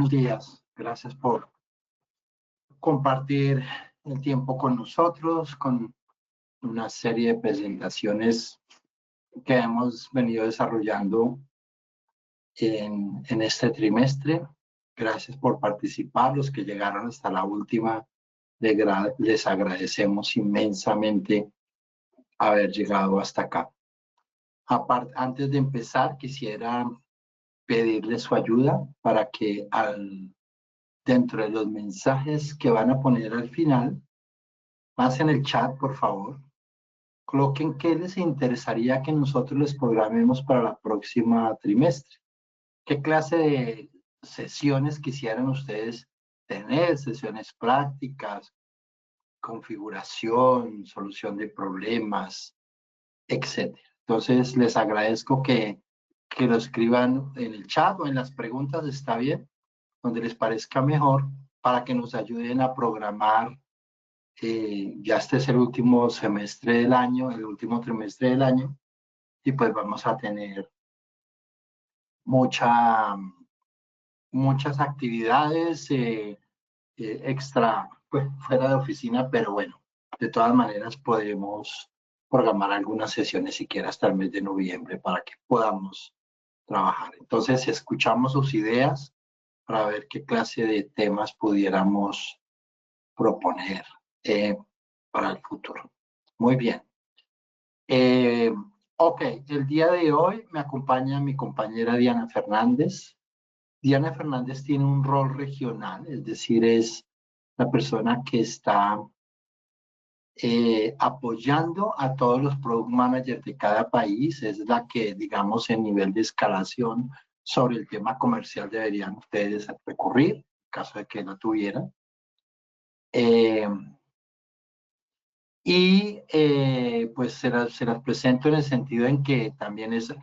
buenos días. Gracias por compartir el tiempo con nosotros, con una serie de presentaciones que hemos venido desarrollando en este trimestre. Gracias por participar. Los que llegaron hasta la última, les agradecemos inmensamente haber llegado hasta acá. Antes de empezar, quisiera pedirles su ayuda para que dentro de los mensajes que van a poner al final, más en el chat, por favor, coloquen qué les interesaría que nosotros les programemos para la próxima trimestre. ¿Qué clase de sesiones quisieran ustedes tener? Sesiones prácticas, configuración, solución de problemas, etcétera. Entonces, les agradezco que lo escriban en el chat o en las preguntas, está bien, donde les parezca mejor, para que nos ayuden a programar. Ya este es el último semestre del año, el último trimestre del año, y pues vamos a tener muchas actividades extra, pues fuera de oficina, pero bueno, de todas maneras podemos programar algunas sesiones siquiera hasta el mes de noviembre para que podamos trabajar. Entonces, escuchamos sus ideas para ver qué clase de temas pudiéramos proponer para el futuro. Muy bien. Ok, el día de hoy me acompaña mi compañera Diana Fernández. Diana Fernández tiene un rol regional, es decir, es la persona que está apoyando a todos los product managers de cada país, es la que, digamos, en nivel de escalación sobre el tema comercial deberían ustedes recurrir, en caso de que no tuvieran. Pues se las presento en el sentido en que también es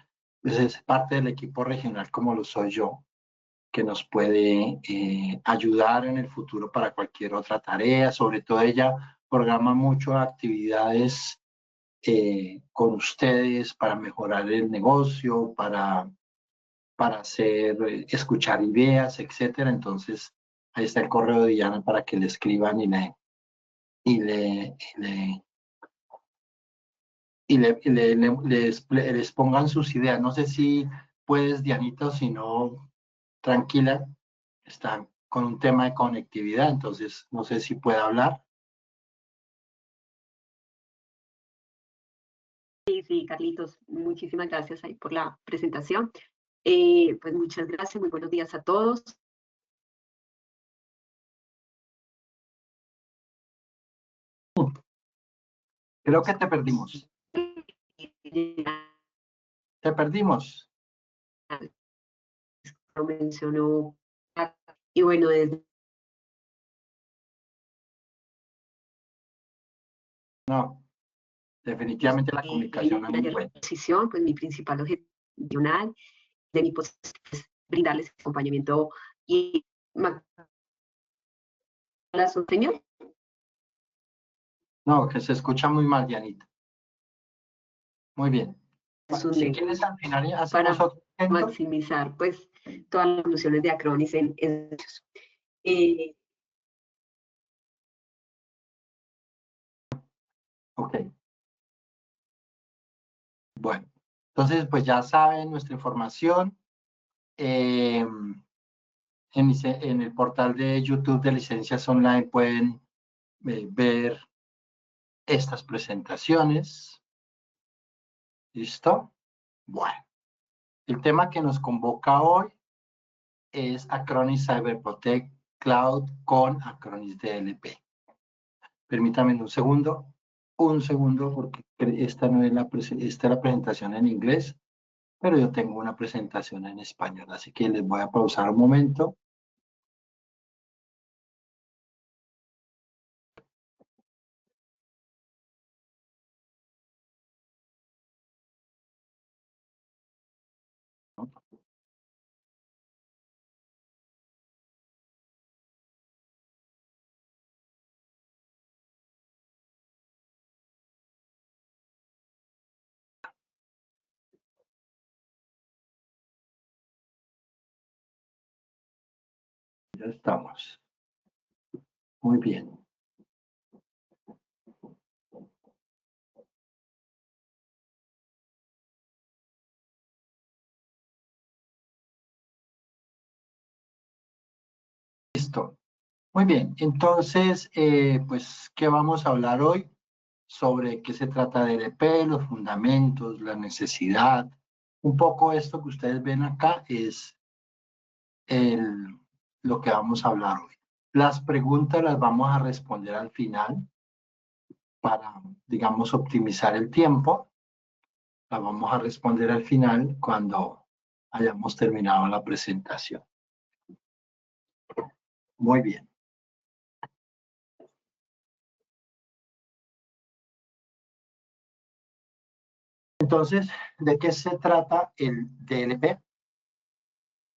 parte del equipo regional como lo soy yo, que nos puede ayudar en el futuro para cualquier otra tarea. Sobre todo ella programa mucho actividades con ustedes para mejorar el negocio, para escuchar ideas, etcétera. Entonces, ahí está el correo de Diana para que le escriban les pongan sus ideas. No sé si puedes, Dianita, o si no, tranquila, están con un tema de conectividad, entonces no sé si puede hablar. Sí, Carlitos, muchísimas gracias ahí por la presentación. Pues muchas gracias, muy buenos días a todos. Creo que te perdimos. Te perdimos. Lo mencionó. Y bueno, No, definitivamente la comunicación no es muy buena. Pues mi principal objetivo de mi posición es brindarles acompañamiento y la señor. No, que se escucha muy mal, Dianita. Muy bien. Si quieres, al final hacemos para maximizar pues todas las soluciones de Acronis en ok. Bueno, entonces pues ya saben nuestra información. En el portal de YouTube de Licencias Online pueden ver estas presentaciones. ¿Listo? Bueno, el tema que nos convoca hoy es Acronis Cyber Protect Cloud con Acronis DLP. Permítanme un segundo, porque esta no es esta es la presentación en inglés, pero yo tengo una presentación en español, así que les voy a pausar un momento. Ya estamos. Muy bien. Listo. Muy bien. Entonces, pues, ¿qué vamos a hablar hoy? Sobre qué se trata de EDP, los fundamentos, la necesidad. Un poco esto que ustedes ven acá es lo que vamos a hablar hoy. Las preguntas las vamos a responder al final para, digamos, optimizar el tiempo. Las vamos a responder al final cuando hayamos terminado la presentación. Muy bien. Entonces, ¿de qué se trata el DLP?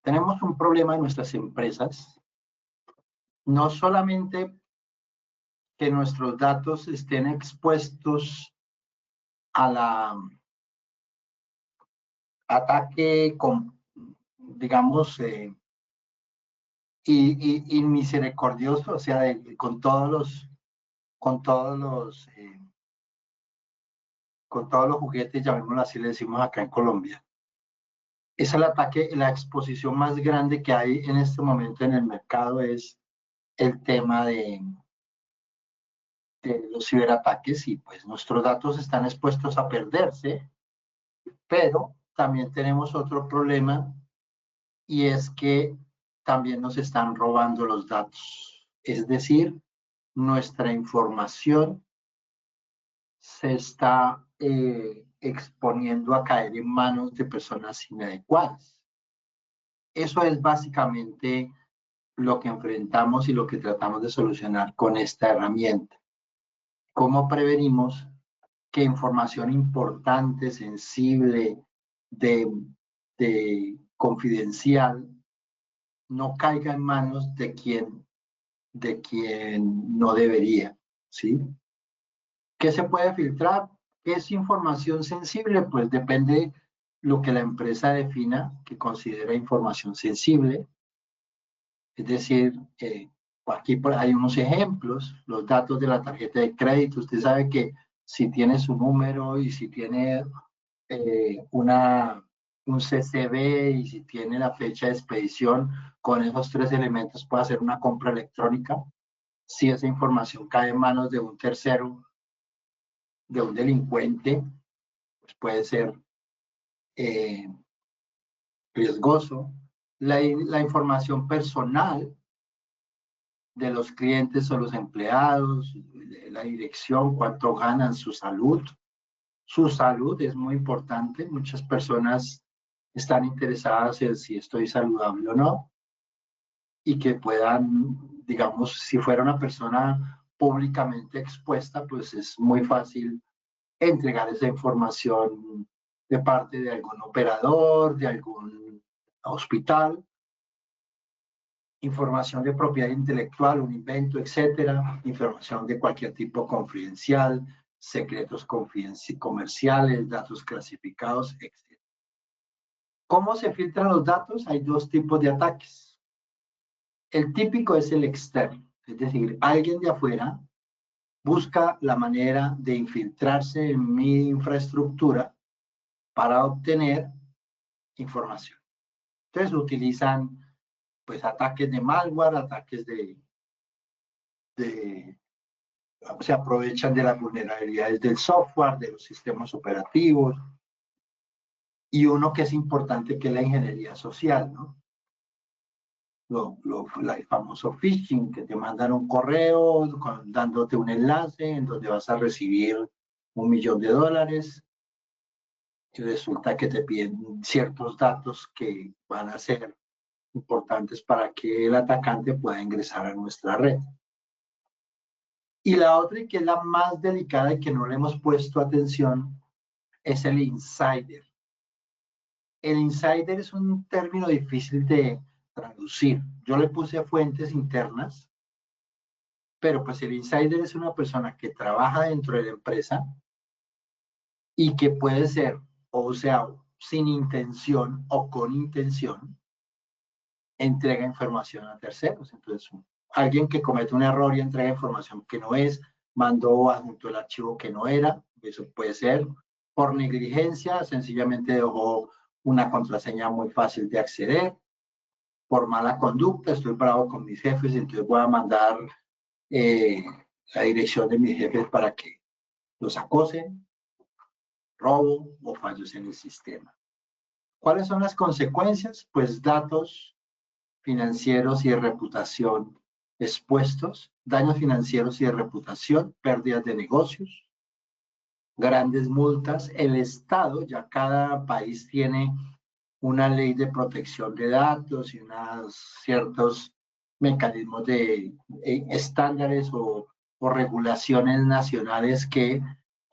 Tenemos un problema en nuestras empresas, no solamente que nuestros datos estén expuestos a la ataque con, digamos, y misericordioso, o sea, con todos los juguetes, llamémoslo así, le decimos acá en Colombia. Es el ataque, la exposición más grande que hay en este momento en el mercado es el tema de los ciberataques, y pues nuestros datos están expuestos a perderse, pero también tenemos otro problema, y es que también nos están robando los datos. Es decir, nuestra información se está exponiendo a caer en manos de personas inadecuadas. Eso es básicamente lo que enfrentamos y lo que tratamos de solucionar con esta herramienta. ¿Cómo prevenimos que información importante, sensible, de confidencial, no caiga en manos de quien no debería? ¿Sí? ¿Qué se puede filtrar? ¿Qué es información sensible? Pues depende lo que la empresa defina que considera información sensible. Es decir, aquí hay unos ejemplos, los datos de la tarjeta de crédito. Usted sabe que si tiene su número y si tiene un CCV y si tiene la fecha de expedición, con esos tres elementos puede hacer una compra electrónica. Si esa información cae en manos de un tercero, de un delincuente, pues puede ser riesgoso. La información personal de los clientes o los empleados, la dirección, cuánto ganan, su salud. Su salud es muy importante. Muchas personas están interesadas en si estoy saludable o no, y que puedan, digamos, si fuera una persona públicamente expuesta, pues es muy fácil entregar esa información de parte de algún operador, de algún hospital. Información de propiedad intelectual, un invento, etcétera, información de cualquier tipo confidencial, secretos comerciales, datos clasificados, etcétera. ¿Cómo se filtran los datos? Hay dos tipos de ataques. El típico es el externo, es decir, alguien de afuera busca la manera de infiltrarse en mi infraestructura para obtener información. Entonces utilizan pues ataques de malware, ataques se aprovechan de las vulnerabilidades del software, de los sistemas operativos, y uno que es importante, que es la ingeniería social, ¿no? El famoso phishing, que te mandan un correo dándote un enlace en donde vas a recibir $1.000.000, y resulta que te piden ciertos datos que van a ser importantes para que el atacante pueda ingresar a nuestra red. Y la otra, y que es la más delicada y que no le hemos puesto atención, es el insider. El insider es un término difícil de traducir. Yo le puse fuentes internas, pero pues el insider es una persona que trabaja dentro de la empresa y que puede ser, o sea, sin intención o con intención, entrega información a terceros. Entonces, alguien que comete un error y entrega información que no es, mandó o adjuntó el archivo que no era, eso puede ser por negligencia, sencillamente dejó una contraseña muy fácil de acceder, por mala conducta, estoy bravo con mis jefes, entonces voy a mandar la dirección de mis jefes para que los acosen, robo o fallos en el sistema. ¿Cuáles son las consecuencias? Pues datos financieros y de reputación expuestos, daños financieros y de reputación, pérdidas de negocios, grandes multas. El Estado, ya cada país tiene una ley de protección de datos y ciertos mecanismos de estándares o regulaciones nacionales que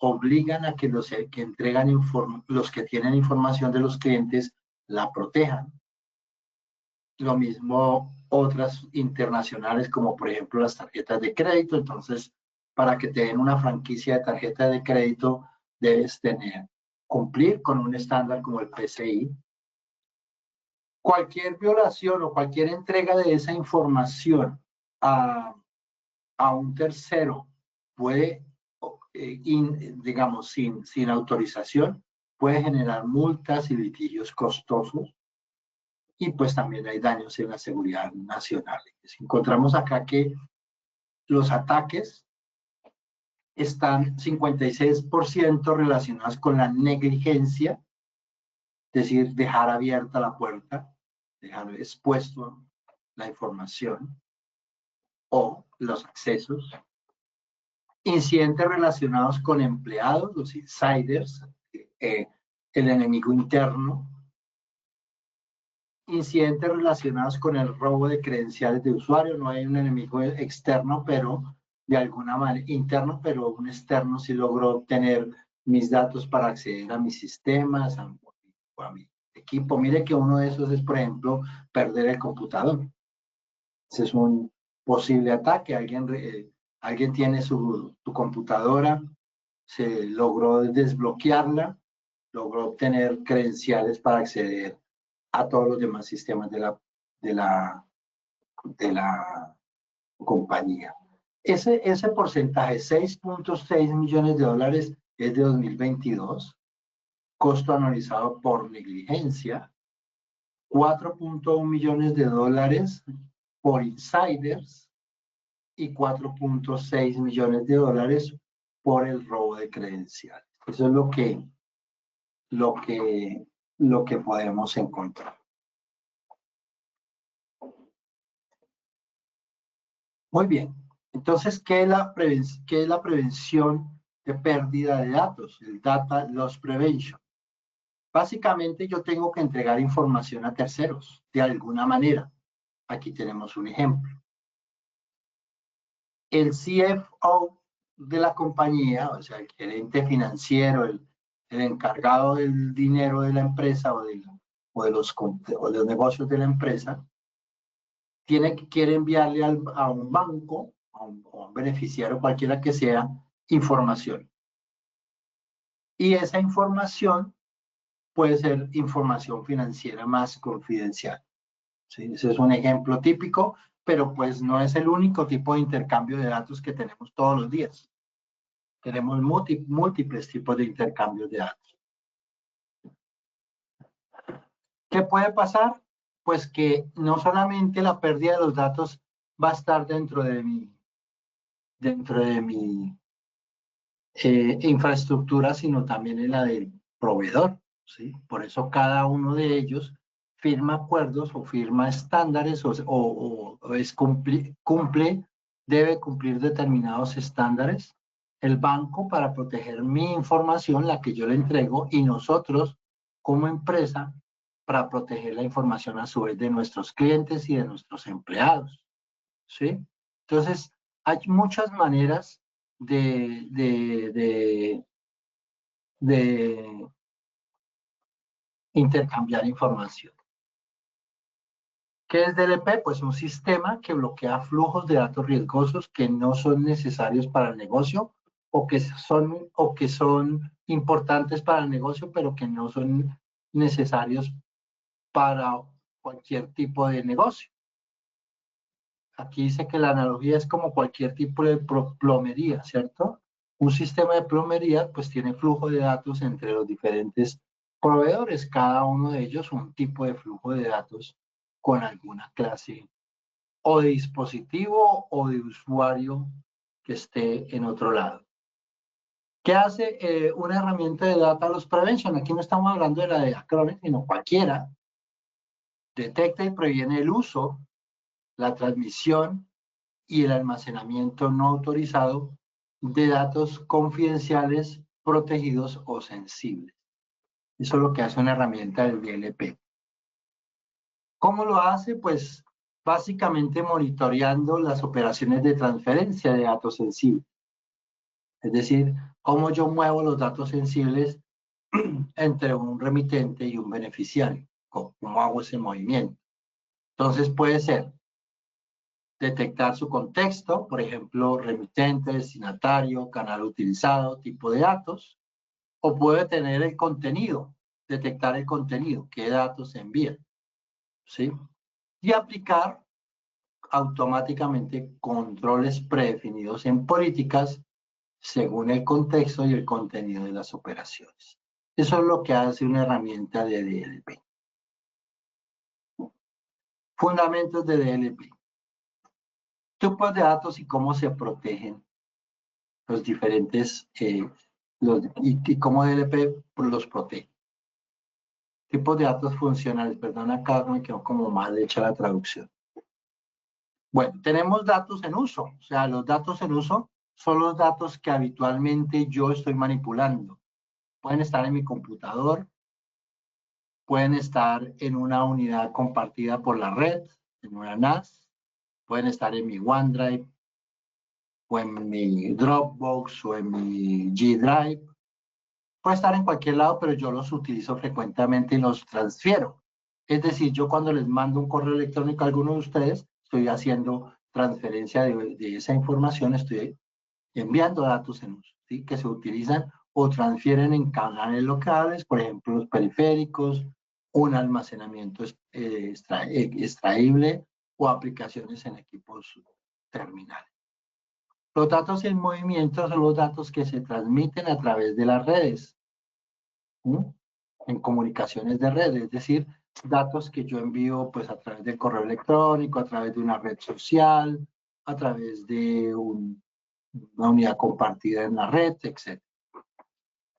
obligan a que los que entregan los que tienen información de los clientes la protejan. Lo mismo otras internacionales como por ejemplo las tarjetas de crédito. Entonces, para que te den una franquicia de tarjeta de crédito debes cumplir con un estándar como el PCI. Cualquier violación o cualquier entrega de esa información a un tercero puede, digamos, sin autorización, puede generar multas y litigios costosos. Y pues también hay daños en la seguridad nacional. Encontramos acá que los ataques están 56% relacionados con la negligencia, es decir, dejar abierta la puerta, dejar expuesto la información o los accesos. Incidentes relacionados con empleados, los insiders, el enemigo interno. Incidentes relacionados con el robo de credenciales de usuario. No hay un enemigo externo, pero de alguna manera interno, pero un externo sí logró obtener mis datos para acceder a mis sistemas, a mi equipo. Mire que uno de esos es, por ejemplo, perder el computador. Ese es un posible ataque. Alguien tiene tu computadora, se logró desbloquearla, logró obtener credenciales para acceder a todos los demás sistemas de la compañía. Ese porcentaje, 6.6 millones de dólares, es de 2022, costo anualizado por negligencia, 4.1 millones de dólares por insiders y 4.6 millones de dólares por el robo de credenciales. Eso es lo que podemos encontrar. Muy bien. Entonces, ¿qué es la prevención de pérdida de datos? El Data Loss Prevention. Básicamente, yo tengo que entregar información a terceros, de alguna manera. Aquí tenemos un ejemplo. El CFO de la compañía, o sea, el gerente financiero, el encargado del dinero de la empresa o de los negocios de la empresa, quiere enviarle a un banco, a un beneficiario cualquiera que sea, información. Y esa información puede ser información financiera más confidencial. ¿Sí? Ese es un ejemplo típico, pero pues no es el único tipo de intercambio de datos que tenemos todos los días. Tenemos múltiples tipos de intercambios de datos. ¿Qué puede pasar? Pues que no solamente la pérdida de los datos va a estar dentro de mi infraestructura, sino también en la del proveedor, ¿sí? Por eso cada uno de ellos firma acuerdos o firma estándares debe cumplir determinados estándares. El banco para proteger mi información, la que yo le entrego, y nosotros como empresa para proteger la información a su vez de nuestros clientes y de nuestros empleados, ¿sí? Entonces, hay muchas maneras de intercambiar información. ¿Qué es DLP? Pues un sistema que bloquea flujos de datos riesgosos que no son necesarios para el negocio o que son importantes para el negocio, pero que no son necesarios para cualquier tipo de negocio. Aquí dice que la analogía es como cualquier tipo de plomería, ¿cierto? Un sistema de plomería pues tiene flujo de datos entre los diferentes proveedores, cada uno de ellos un tipo de flujo de datos con alguna clase o de dispositivo o de usuario que esté en otro lado. ¿Qué hace una herramienta de Data Loss Prevention? Aquí no estamos hablando de la de Acronis, sino cualquiera. Detecta y previene el uso, la transmisión y el almacenamiento no autorizado de datos confidenciales, protegidos o sensibles. Eso es lo que hace una herramienta del DLP. ¿Cómo lo hace? Pues básicamente monitoreando las operaciones de transferencia de datos sensibles. Es decir, cómo yo muevo los datos sensibles entre un remitente y un beneficiario. ¿Cómo hago ese movimiento? Entonces puede ser detectar su contexto, por ejemplo, remitente, destinatario, canal utilizado, tipo de datos, o puede tener el contenido, detectar el contenido, qué datos se envían, ¿sí? Y aplicar automáticamente controles predefinidos en políticas según el contexto y el contenido de las operaciones. Eso es lo que hace una herramienta de DLP. Fundamentos de DLP. Tipos de datos y cómo se protegen los diferentes, y cómo DLP los protege. Tipos de datos funcionales, perdón, acá me quedó como mal hecha la traducción. Bueno, tenemos datos en uso, o sea, los datos en uso son los datos que habitualmente yo estoy manipulando. Pueden estar en mi computador, pueden estar en una unidad compartida por la red, en una NAS, pueden estar en mi OneDrive, o en mi Dropbox, o en mi G Drive. Puede estar en cualquier lado, pero yo los utilizo frecuentemente y los transfiero. Es decir, yo cuando les mando un correo electrónico a alguno de ustedes, estoy haciendo transferencia de esa información, estoy enviando datos en uso, ¿sí? Que se utilizan o transfieren en canales locales, por ejemplo, los periféricos, un almacenamiento extraíble o aplicaciones en equipos terminales. Los datos en movimiento son los datos que se transmiten a través de las redes, ¿sí? En comunicaciones de red, es decir, datos que yo envío pues a través del correo electrónico, a través de una red social, a través de una unidad compartida en la red, etc.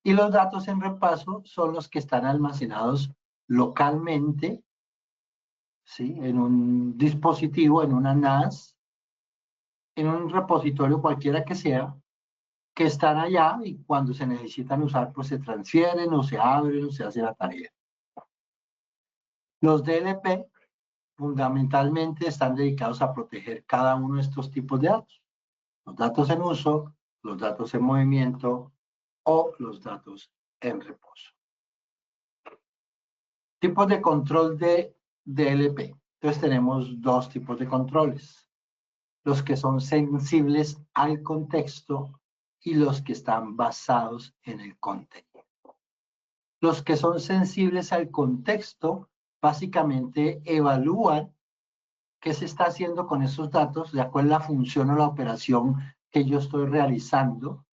Y los datos en repaso son los que están almacenados localmente, ¿sí? En un dispositivo, en una NAS, en un repositorio cualquiera que sea, que están allá y cuando se necesitan usar, pues se transfieren o se abren o se hace la tarea. Los DLP fundamentalmente están dedicados a proteger cada uno de estos tipos de datos. Los datos en uso, los datos en movimiento o los datos en reposo. Tipos de control de DLP. Entonces tenemos dos tipos de controles. Los que son sensibles al contexto y los que están basados en el contenido. Los que son sensibles al contexto básicamente evalúan qué se está haciendo con esos datos, de acuerdo a la función o la operación que yo estoy realizando,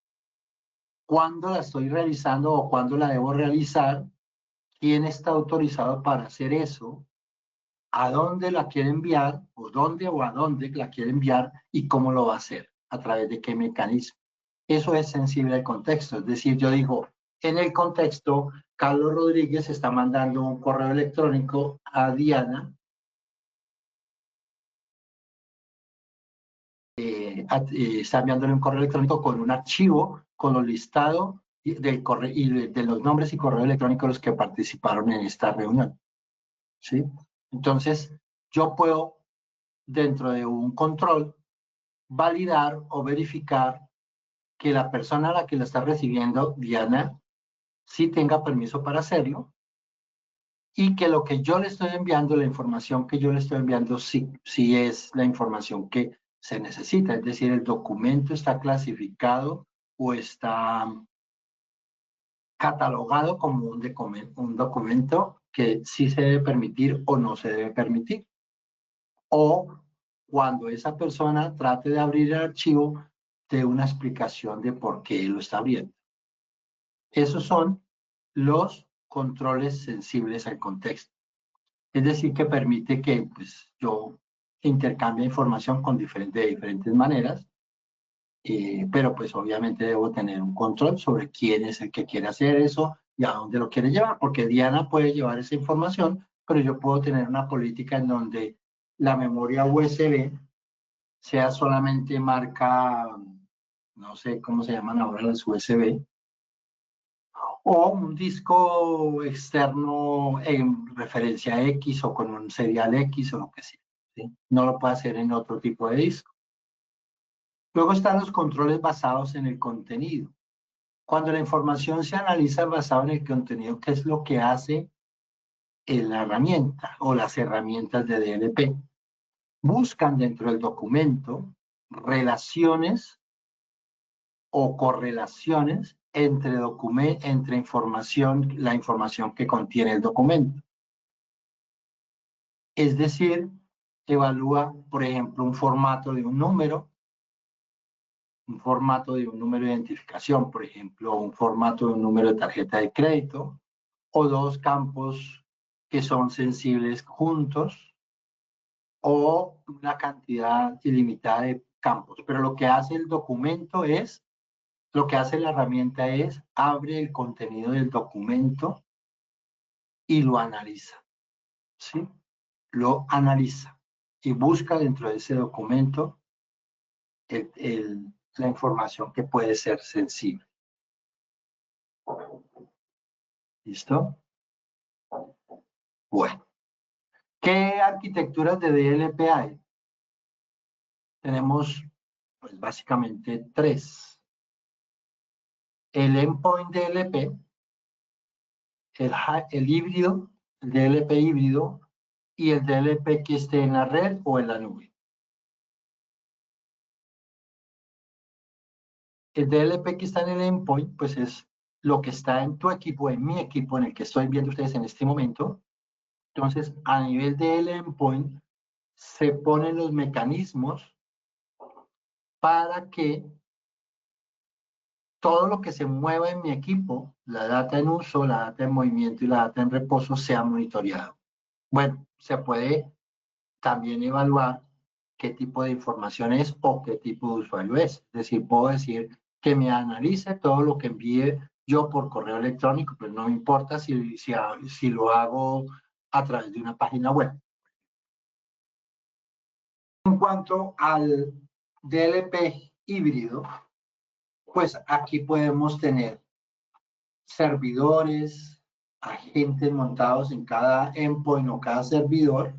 cuándo la estoy realizando o cuándo la debo realizar, quién está autorizado para hacer eso, a dónde la quiere enviar, o a dónde la quiere enviar y cómo lo va a hacer, a través de qué mecanismo. Eso es sensible al contexto, es decir, yo digo, en el contexto, Carlos Rodríguez está mandando un correo electrónico a Diana, está enviándole un correo electrónico con un archivo, con los listados del correo, y de los nombres y correos electrónicos los que participaron en esta reunión, ¿sí? Entonces, yo puedo, dentro de un control, validar o verificar que la persona a la que lo está recibiendo, Diana, sí tenga permiso para hacerlo y que lo que yo le estoy enviando, la información que yo le estoy enviando, sí es la información que se necesita. Es decir, el documento está clasificado o está catalogado como un documento que sí se debe permitir o no se debe permitir. O cuando esa persona trate de abrir el archivo, dé una explicación de por qué lo está abriendo. Esos son los controles sensibles al contexto. Es decir, que permite que pues, yo intercambie información de diferentes maneras, pero pues obviamente debo tener un control sobre quién es el que quiere hacer eso y a dónde lo quiere llevar, porque Diana puede llevar esa información, pero yo puedo tener una política en donde la memoria USB sea solamente marca, no sé cómo se llaman ahora las USB, o un disco externo en referencia X o con un serial X o lo que sea. ¿Sí? No lo puede hacer en otro tipo de disco. Luego están los controles basados en el contenido. Cuando la información se analiza basado en el contenido, ¿qué es lo que hace la herramienta o las herramientas de DLP? Buscan dentro del documento relaciones o correlaciones entre información, la información que contiene el documento. Es decir, evalúa, por ejemplo, un formato de un número de identificación, por ejemplo, un formato de un número de tarjeta de crédito, o dos campos que son sensibles juntos, o una cantidad ilimitada de campos. Pero lo que hace el documento es, lo que hace la herramienta es, abre el contenido del documento y lo analiza, ¿sí? Lo analiza y busca dentro de ese documento la información que puede ser sensible. ¿Listo? Bueno, ¿qué arquitecturas de DLP hay? Tenemos, pues básicamente tres. El endpoint DLP, el híbrido, el DLP híbrido y el DLP que esté en la red o en la nube. El DLP que está en el endpoint, pues es lo que está en tu equipo, en mi equipo, en el que estoy viendo ustedes en este momento. Entonces, a nivel del endpoint, se ponen los mecanismos para que todo lo que se mueva en mi equipo, la data en uso, la data en movimiento y la data en reposo, sea monitoreado. Bueno, se puede también evaluar qué tipo de información es o qué tipo de usuario es. Es decir, puedo decir que me analice todo lo que envíe yo por correo electrónico, pero no me importa si lo hago a través de una página web. En cuanto al DLP híbrido, pues aquí podemos tener servidores, agentes montados en cada endpoint o cada servidor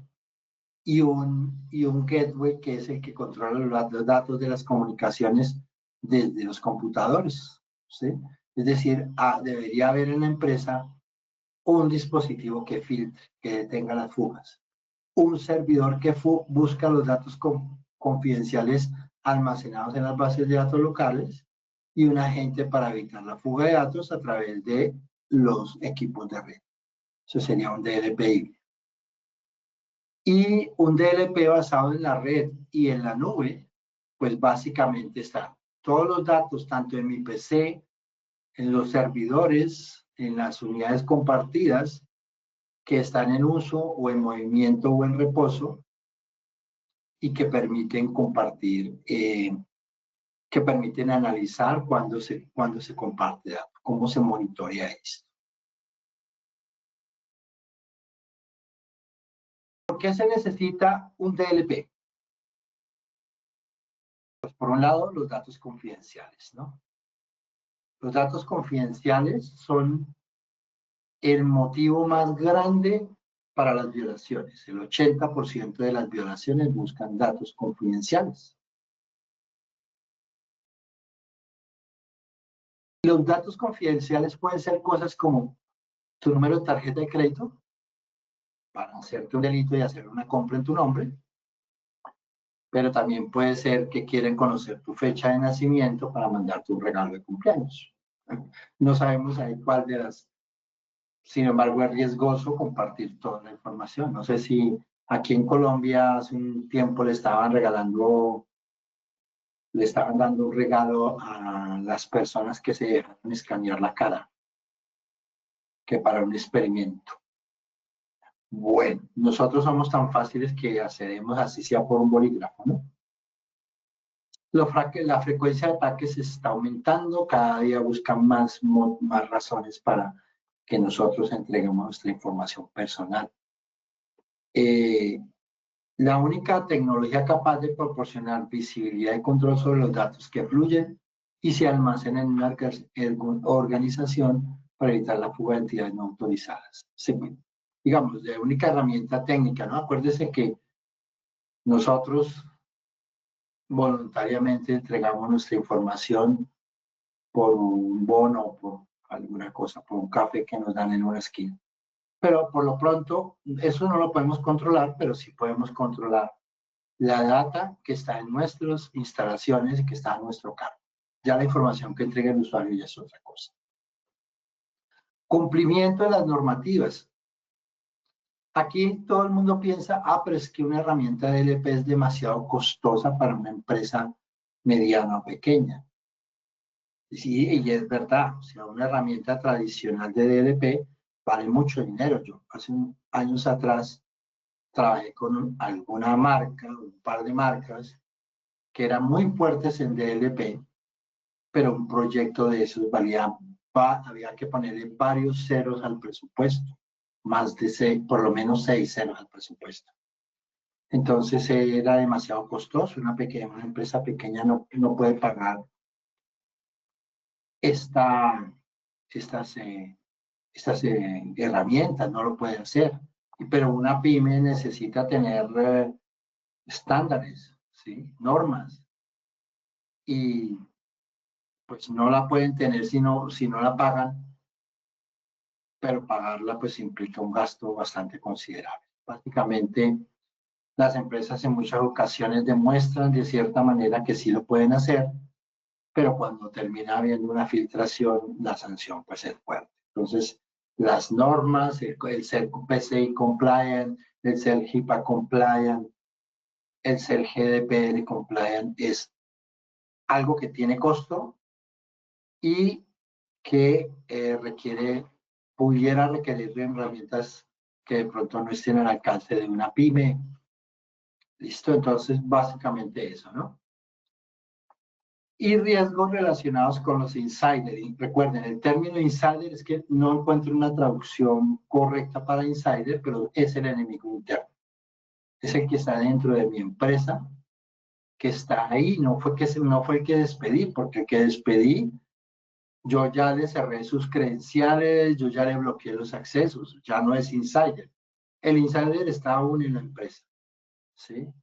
y un gateway que es el que controla los datos de las comunicaciones desde los computadores, ¿sí? Es decir, debería haber en la empresa un dispositivo que filtre, que detenga las fugas, un servidor que busca los datos confidenciales almacenados en las bases de datos locales y un agente para evitar la fuga de datos a través de los equipos de red. Eso sería un DLP. Y un DLP basado en la red y en la nube, pues básicamente están todos los datos, tanto en mi PC, en los servidores, en las unidades compartidas, que están en uso o en movimiento o en reposo, y que permiten compartir, que permiten analizar cuando se comparte datos, cómo se monitorea esto. ¿Por qué se necesita un DLP? Pues por un lado, los datos confidenciales, ¿no? Los datos confidenciales son el motivo más grande para las violaciones. El 80% de las violaciones buscan datos confidenciales. Los datos confidenciales pueden ser cosas como tu número de tarjeta de crédito para hacerte un delito y hacer una compra en tu nombre, pero también puede ser que quieren conocer tu fecha de nacimiento para mandarte un regalo de cumpleaños. No sabemos ahí cuál de las sin embargo, es riesgoso compartir toda la información. No sé si aquí en Colombia hace un tiempo le estaban dando un regalo a las personas que se dejaron escanear la cara, que para un experimento. Bueno, nosotros somos tan fáciles que accedemos así sea por un bolígrafo, ¿no? La frecuencia de ataques está aumentando, cada día buscan más razones para que nosotros entreguemos nuestra información personal. La única tecnología capaz de proporcionar visibilidad y control sobre los datos que fluyen y se almacenan en una organización para evitar la fuga de entidades no autorizadas. Sí, digamos, de única herramienta técnica, ¿no? Acuérdese que nosotros voluntariamente entregamos nuestra información por un bono, por alguna cosa, por un café que nos dan en una esquina. Pero por lo pronto, eso no lo podemos controlar, pero sí podemos controlar la data que está en nuestras instalaciones y que está en nuestro cargo. Ya la información que entrega el usuario ya es otra cosa. Cumplimiento de las normativas. Aquí todo el mundo piensa, pero es que una herramienta de DLP es demasiado costosa para una empresa mediana o pequeña. Sí, y es verdad, o sea, una herramienta tradicional de DLP vale mucho dinero. Yo hace años atrás trabajé con alguna marca, un par de marcas, que eran muy fuertes en DLP, pero un proyecto de esos había que ponerle varios ceros al presupuesto, más de 6, por lo menos 6 ceros al presupuesto. Entonces era demasiado costoso, una empresa pequeña no puede pagar estas herramientas, no lo puede hacer. Pero una pyme necesita tener estándares, ¿sí? Normas. Y pues no la pueden tener si no la pagan, pero pagarla pues implica un gasto bastante considerable. Básicamente, las empresas en muchas ocasiones demuestran de cierta manera que sí lo pueden hacer, pero cuando termina habiendo una filtración, la sanción pues es fuerte. Entonces, las normas, el ser PCI compliant, el ser HIPAA compliant, el ser GDPR compliant es algo que tiene costo y que pudiera requerir de herramientas que de pronto no estén al alcance de una pyme. ¿Listo? Entonces, básicamente eso, ¿no? Y riesgos relacionados con los insiders. Y recuerden, el término insider es que no encuentro una traducción correcta para insider, pero es el enemigo interno. Es el que está dentro de mi empresa, que está ahí. No fue el que despedí, porque el que despedí, yo ya le cerré sus credenciales, yo ya le bloqueé los accesos, ya no es insider. El insider está aún en la empresa, ¿sí?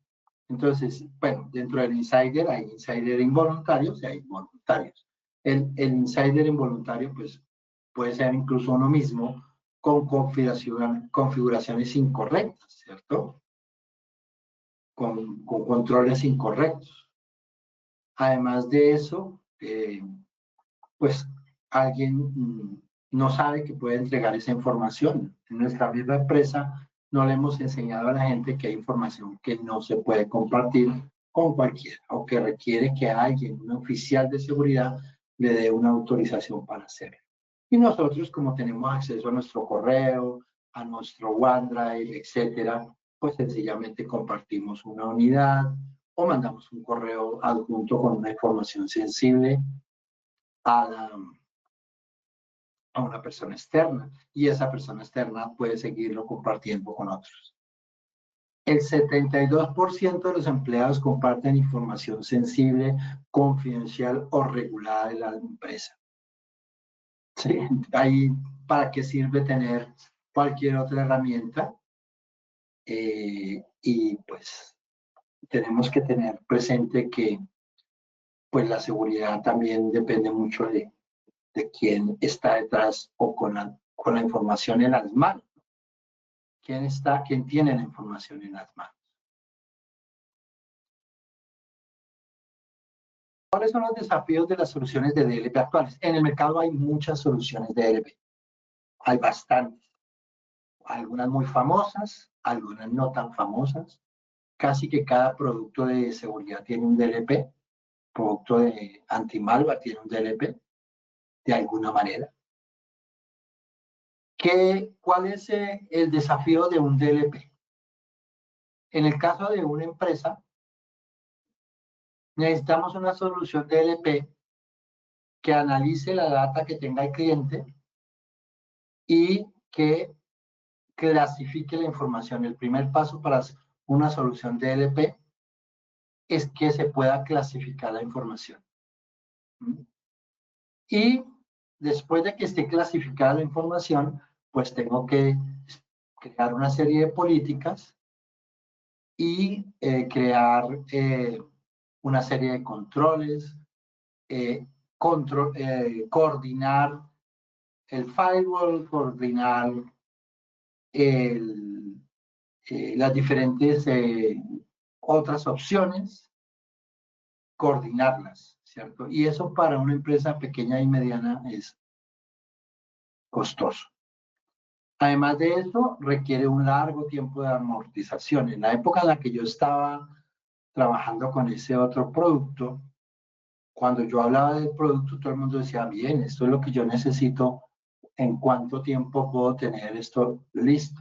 Entonces, bueno, dentro del insider hay insider involuntarios y hay voluntarios. El insider involuntario, pues, puede ser incluso uno mismo con configuraciones incorrectas, ¿cierto? Con controles incorrectos. Además de eso, pues, alguien no sabe que puede entregar esa información. En nuestra misma empresa no le hemos enseñado a la gente que hay información que no se puede compartir con cualquiera o que requiere que alguien, un oficial de seguridad, le dé una autorización para hacerlo. Y nosotros, como tenemos acceso a nuestro correo, a nuestro OneDrive, etcétera, pues sencillamente compartimos una unidad o mandamos un correo adjunto con una información sensible a una persona externa y esa persona externa puede seguirlo compartiendo con otros. El 72% de los empleados comparten información sensible, confidencial o regulada de la empresa. ¿Sí? Ahí, ¿para qué sirve tener cualquier otra herramienta? Y pues tenemos que tener presente que pues la seguridad también depende mucho de quién está detrás o con la información en las manos. ¿Quién tiene la información en las manos? ¿Cuáles son los desafíos de las soluciones de DLP actuales? En el mercado hay muchas soluciones de DLP. Hay bastantes, algunas muy famosas, algunas no tan famosas. Casi que cada producto de seguridad tiene un DLP, producto de anti-malware tiene un DLP, de alguna manera. ¿Cuál es el desafío de un DLP? En el caso de una empresa, necesitamos una solución DLP que analice la data que tenga el cliente y que clasifique la información. El primer paso para una solución DLP es que se pueda clasificar la información. Y después de que esté clasificada la información, pues tengo que crear una serie de políticas y crear una serie de controles, coordinar el firewall, coordinar las diferentes otras opciones, coordinarlas, ¿cierto? Y eso para una empresa pequeña y mediana es costoso. Además de eso, requiere un largo tiempo de amortización. En la época en la que yo estaba trabajando con ese otro producto, cuando yo hablaba del producto, todo el mundo decía, bien, esto es lo que yo necesito, ¿en cuánto tiempo puedo tener esto listo?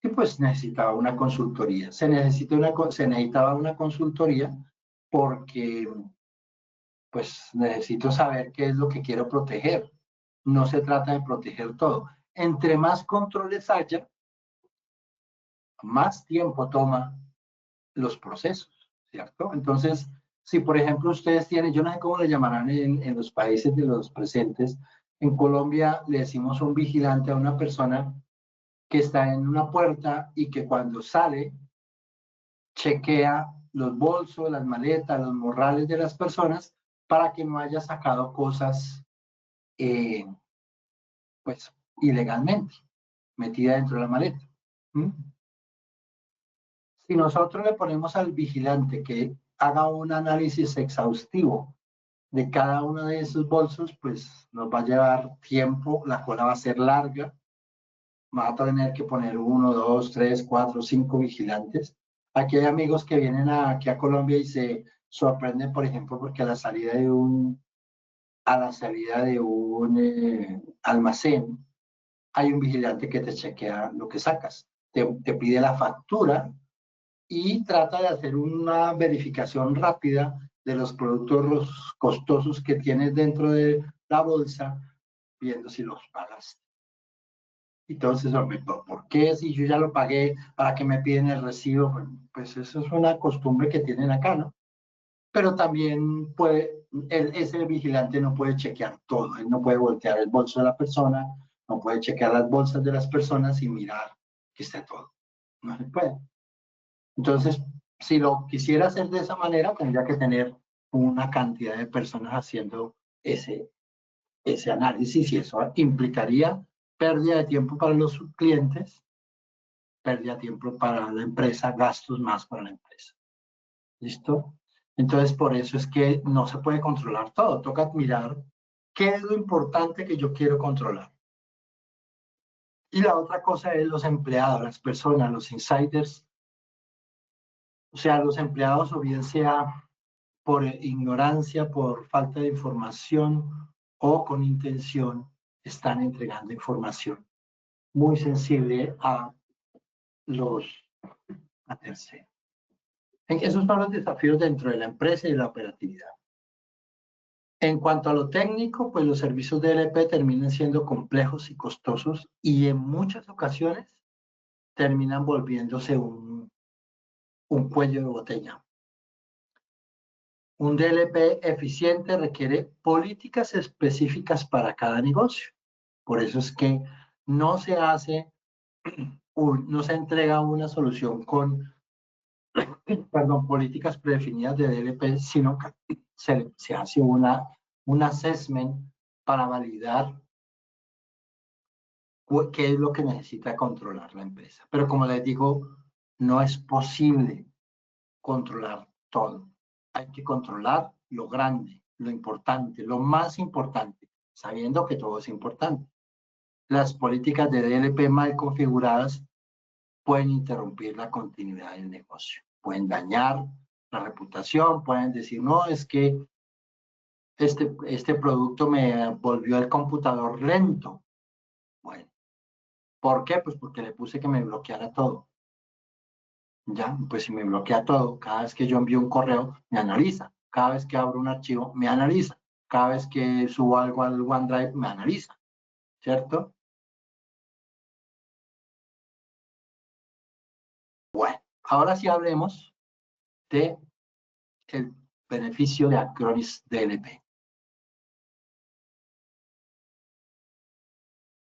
Y pues necesitaba una consultoría. Se necesitaba una consultoría porque pues necesito saber qué es lo que quiero proteger. No se trata de proteger todo. Entre más controles haya, más tiempo toma los procesos, ¿cierto? Entonces, si por ejemplo ustedes tienen, yo no sé cómo le llamarán en los países de los presentes, en Colombia le decimos un vigilante a una persona que está en una puerta y que cuando sale, chequea los bolsos, las maletas, los morrales de las personas para que no haya sacado cosas, pues, ilegalmente, metida dentro de la maleta. ¿Mm? Si nosotros le ponemos al vigilante que haga un análisis exhaustivo de cada uno de esos bolsos, pues nos va a llevar tiempo, la cola va a ser larga, va a tener que poner 1, 2, 3, 4, 5 vigilantes. Aquí hay amigos que vienen aquí a Colombia y se sorprenden, por ejemplo, porque a la salida de un almacén hay un vigilante que te chequea lo que sacas, te pide la factura y trata de hacer una verificación rápida de los productos costosos que tienes dentro de la bolsa, viendo si los pagaste. Entonces, ¿por qué si yo ya lo pagué, para qué me piden el recibo? Bueno, pues eso es una costumbre que tienen acá, ¿no? Pero también ese vigilante no puede chequear todo, él no puede voltear el bolso de la persona, no puede chequear las bolsas de las personas y mirar que esté todo. No se puede. Entonces, si lo quisiera hacer de esa manera, tendría que tener una cantidad de personas haciendo ese análisis y eso implicaría pérdida de tiempo para los clientes, pérdida de tiempo para la empresa, gastos más para la empresa. ¿Listo? Entonces, por eso es que no se puede controlar todo. Toca mirar qué es lo importante que yo quiero controlar. Y la otra cosa es los empleados, las personas, los insiders. O sea, los empleados, o bien sea por ignorancia, por falta de información o con intención, están entregando información muy sensible a terceros. Esos son los desafíos dentro de la empresa y de la operatividad. En cuanto a lo técnico, pues los servicios de DLP terminan siendo complejos y costosos y en muchas ocasiones terminan volviéndose un cuello de botella. Un DLP eficiente requiere políticas específicas para cada negocio. Por eso es que no se hace, no se entrega una solución con, perdón, políticas predefinidas de DLP, sino que se hace un assessment para validar qué es lo que necesita controlar la empresa. Pero como les digo, no es posible controlar todo. Hay que controlar lo grande, lo importante, lo más importante, sabiendo que todo es importante. las políticas de DLP mal configuradas pueden interrumpir la continuidad del negocio, pueden dañar la reputación, pueden decir, no, es que este producto me volvió el computador lento. Bueno, ¿por qué? Pues porque le puse que me bloqueara todo. Ya, pues si me bloquea todo, cada vez que yo envío un correo, me analiza. Cada vez que abro un archivo, me analiza. Cada vez que subo algo al OneDrive, me analiza. ¿Cierto? Bueno, ahora sí hablemos de el beneficio de Acronis DLP.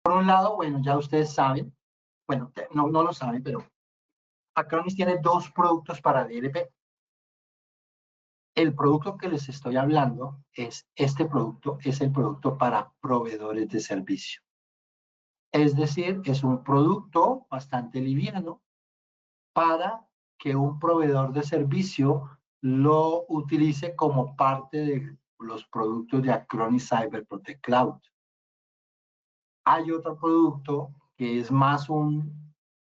Por un lado, bueno, ya ustedes saben, bueno, no lo saben, pero Acronis tiene dos productos para DLP. El producto que les estoy hablando este producto es el producto para proveedores de servicio. Es decir, es un producto bastante liviano para que un proveedor de servicio lo utilice como parte de los productos de Acronis Cyber Protect Cloud. Hay otro producto que es más un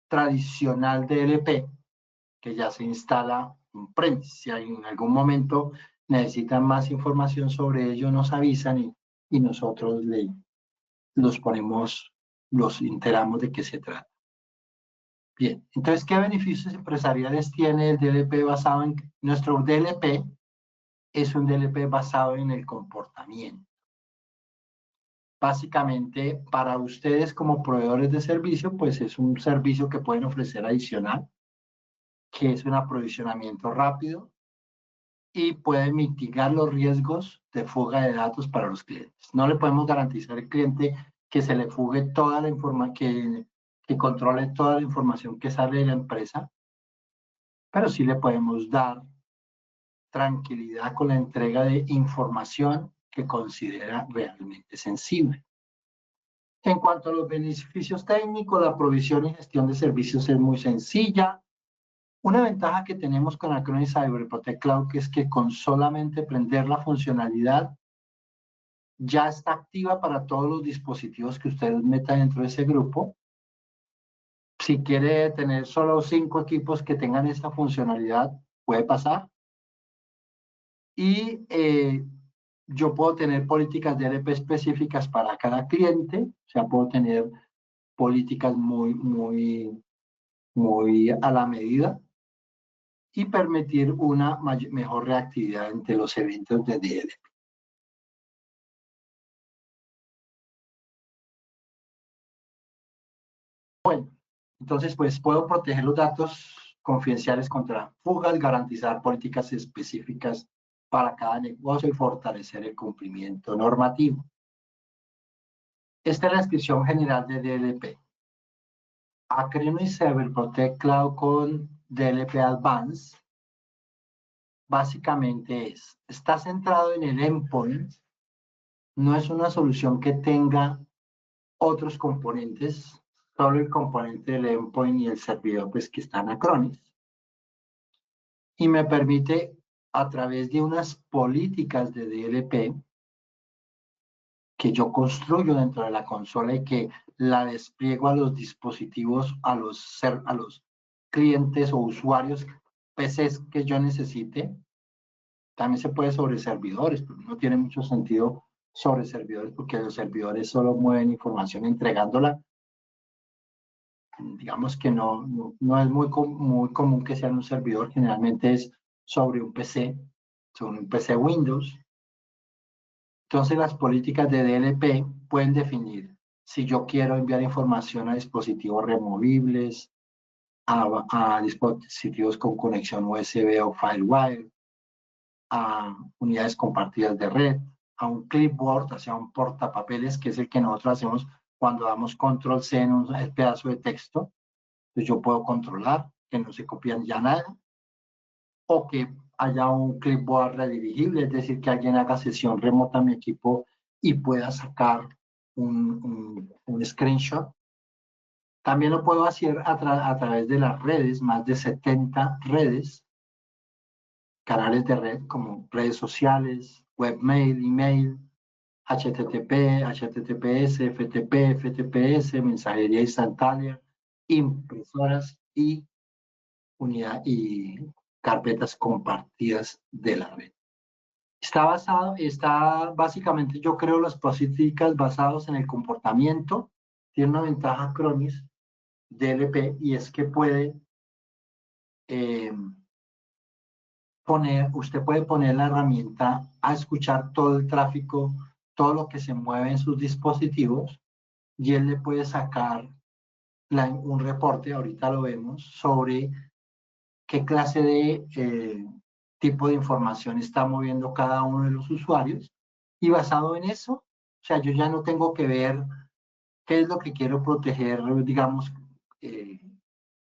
tradicional DLP que ya se instala on-premise. Si en algún momento necesitan más información sobre ello, nos avisan y nosotros los enteramos de qué se trata. Bien, entonces, ¿qué beneficios empresariales tiene el DLP basado en nuestro DLP? Es un DLP basado en el comportamiento. Básicamente, para ustedes como proveedores de servicio, pues es un servicio que pueden ofrecer adicional, que es un aprovisionamiento rápido y puede mitigar los riesgos de fuga de datos para los clientes. No le podemos garantizar al cliente que se le fugue toda la información, que controle toda la información que sale de la empresa, pero sí le podemos dar tranquilidad con la entrega de información que considera realmente sensible. En cuanto a los beneficios técnicos, la provisión y gestión de servicios es muy sencilla. Una ventaja que tenemos con Acronis Cyber Protect Cloud es que con solamente prender la funcionalidad ya está activa para todos los dispositivos que ustedes metan dentro de ese grupo. Si quiere tener solo 5 equipos que tengan esta funcionalidad, puede pasar. Y yo puedo tener políticas DLP específicas para cada cliente, o sea, puedo tener políticas muy a la medida y permitir una mejor reactividad entre los eventos de DLP. Bueno, entonces pues puedo proteger los datos confidenciales contra fugas, garantizar políticas específicas para cada negocio y fortalecer el cumplimiento normativo. Esta es la descripción general de DLP. Acronis Cyber Protect Cloud con DLP Advanced básicamente está centrado en el endpoint, no es una solución que tenga otros componentes, solo el componente del endpoint y el servidor pues que está en Acronis. Y me permite a través de unas políticas de DLP que yo construyo dentro de la consola y que la despliego a los dispositivos, a los clientes o usuarios PCs que yo necesite. También se puede sobre servidores, pero no tiene mucho sentido sobre servidores porque los servidores solo mueven información entregándola. Digamos que no es muy común que sea en un servidor, generalmente es sobre un PC Windows. Entonces las políticas de DLP pueden definir si yo quiero enviar información a dispositivos removibles, a dispositivos con conexión USB o FireWire, a unidades compartidas de red, a un clipboard, o sea, un portapapeles, que es el que nosotros hacemos cuando damos control C en un pedazo de texto. Entonces yo puedo controlar que no se copien ya nada, o que haya un clipboard redirigible, es decir, que alguien haga sesión remota a mi equipo y pueda sacar un screenshot. También lo puedo hacer a través de las redes, más de 70 redes, canales de red como redes sociales, webmail, email, HTTP, HTTPS, FTP, FTPS, mensajería instantánea, impresoras y carpetas compartidas de la red. Está básicamente, yo creo, las políticas basados en el comportamiento. Tiene una ventaja Acronis DLP y es que puede usted puede poner la herramienta a escuchar todo el tráfico, todo lo que se mueve en sus dispositivos, y él le puede sacar un reporte, ahorita lo vemos, sobre qué clase de tipo de información está moviendo cada uno de los usuarios, y basado en eso, o sea, yo ya no tengo que ver qué es lo que quiero proteger, digamos,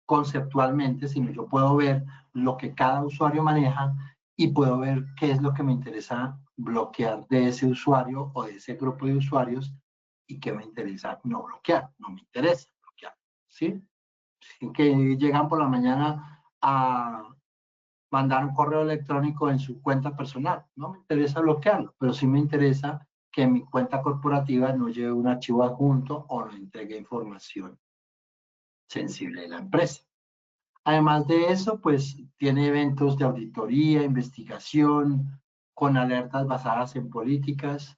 conceptualmente, sino yo puedo ver lo que cada usuario maneja y puedo ver qué es lo que me interesa bloquear de ese usuario o de ese grupo de usuarios y qué me interesa no bloquear, no me interesa bloquear, ¿sí? Que llegan por la mañana a mandar un correo electrónico en su cuenta personal, no me interesa bloquearlo, pero sí me interesa que mi cuenta corporativa no lleve un archivo adjunto o no entregue información sensible de la empresa. Además de eso, pues tiene eventos de auditoría, investigación, con alertas basadas en políticas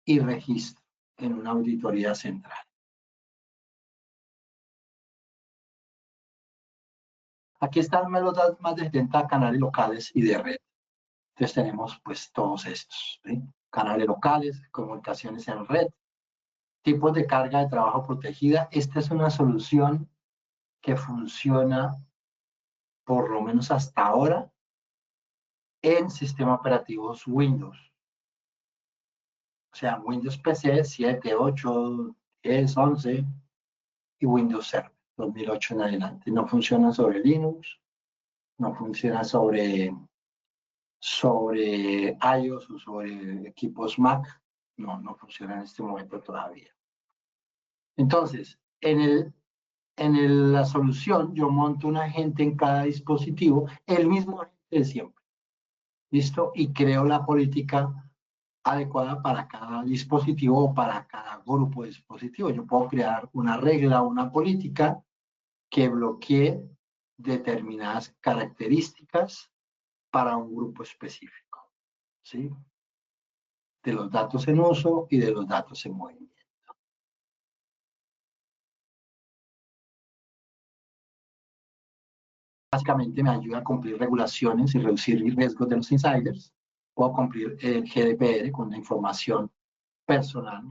y registro en una auditoría central. Aquí están los datos, más de 70 canales locales y de red. Entonces tenemos pues todos estos, ¿sí? Canales locales, comunicaciones en red, tipos de carga de trabajo protegida. Esta es una solución que funciona por lo menos hasta ahora en sistemas operativos Windows. O sea, Windows PC 7, 8, 10, 11 y Windows Server 2008 en adelante. No funciona sobre Linux, no funciona sobre iOS o sobre equipos Mac. No funciona en este momento todavía. Entonces, la solución, yo monto un agente en cada dispositivo, el mismo agente de siempre. ¿Listo? Y creo la política adecuada para cada dispositivo o para cada grupo de dispositivos. Yo puedo crear una regla, una política que bloquee determinadas características para un grupo específico, ¿sí? De los datos en uso y de los datos en movimiento. Básicamente me ayuda a cumplir regulaciones y reducir riesgos de los insiders. Puedo cumplir el GDPR con la información personal,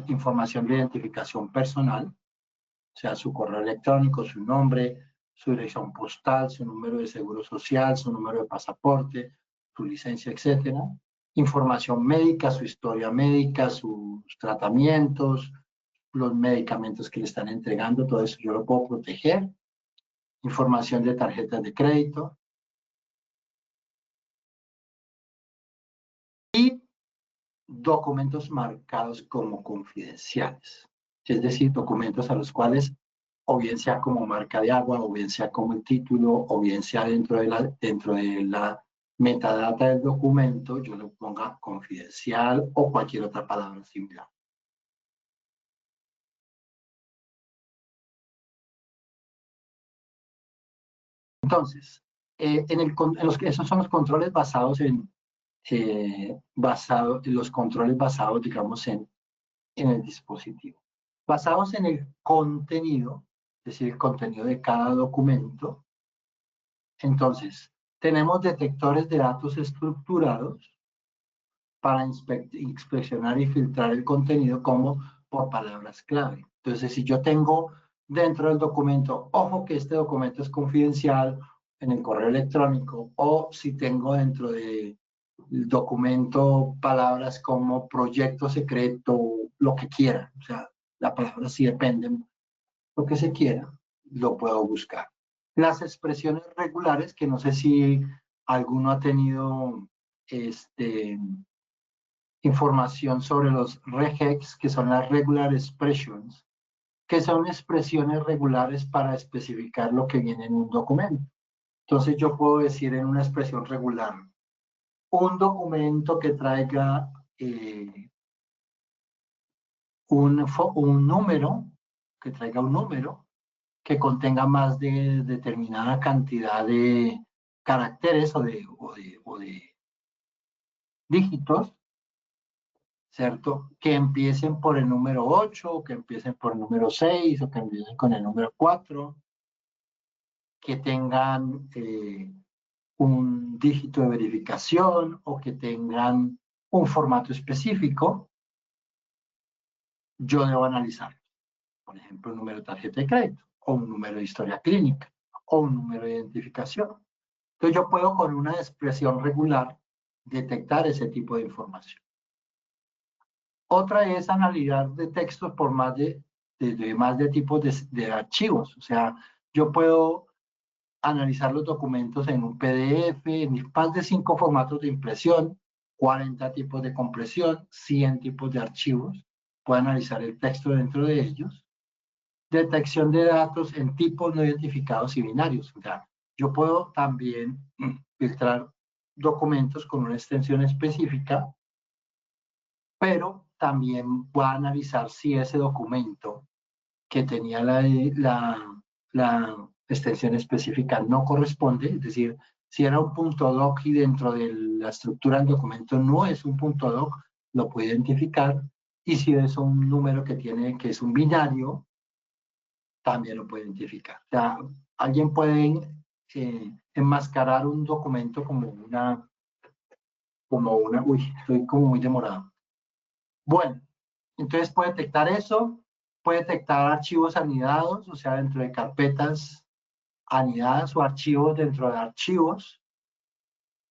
información de identificación personal, o sea, su correo electrónico, su nombre, su dirección postal, su número de seguro social, su número de pasaporte, su licencia, etcétera. Información médica, su historia médica, sus tratamientos, los medicamentos que le están entregando, todo eso yo lo puedo proteger. Información de tarjetas de crédito. Y documentos marcados como confidenciales. Es decir, documentos a los cuales o bien sea como marca de agua, o bien sea como el título, o bien sea dentro de la metadata del documento, yo le ponga confidencial o cualquier otra palabra similar. Entonces, esos son los controles basados los controles basados, digamos, en el dispositivo. Basados en el contenido, es decir, el contenido de cada documento. Entonces, tenemos detectores de datos estructurados para inspeccionar y filtrar el contenido como por palabras clave. Entonces, si yo tengo dentro del documento, ojo que este documento es confidencial en el correo electrónico, o si tengo dentro del documento palabras como proyecto secreto, lo que quiera, o sea, la palabra sí depende, lo que se quiera, lo puedo buscar. Las expresiones regulares, que no sé si alguno ha tenido información sobre los regex, que son las regular expressions, que son expresiones regulares para especificar lo que viene en un documento. Entonces yo puedo decir en una expresión regular, un documento que traiga un número, que traiga un número, que contenga más de determinada cantidad de caracteres o de dígitos, ¿cierto? Que empiecen por el número 8, o que empiecen por el número 6, o que empiecen con el número 4, que tengan un dígito de verificación o que tengan un formato específico, yo debo analizarlo. Por ejemplo, un número de tarjeta de crédito, o un número de historia clínica, o un número de identificación. Entonces yo puedo con una expresión regular detectar ese tipo de información. Otra es analizar de textos por más de tipos de archivos. O sea, yo puedo analizar los documentos en un PDF, en más de 5 formatos de impresión, 40 tipos de compresión, 100 tipos de archivos. Puedo analizar el texto dentro de ellos. Detección de datos en tipos no identificados y binarios. O sea, yo puedo también filtrar documentos con una extensión específica, pero también voy a analizar si ese documento que tenía la extensión específica no corresponde, es decir, si era un punto doc y dentro de la estructura del documento no es un punto doc, lo puedo identificar, y si es un número que es un binario, también lo puedo identificar. O sea, alguien puede enmascarar un documento uy, estoy como muy demorado. Bueno, entonces puede detectar eso, puede detectar archivos anidados, o sea, dentro de carpetas anidadas o archivos dentro de archivos,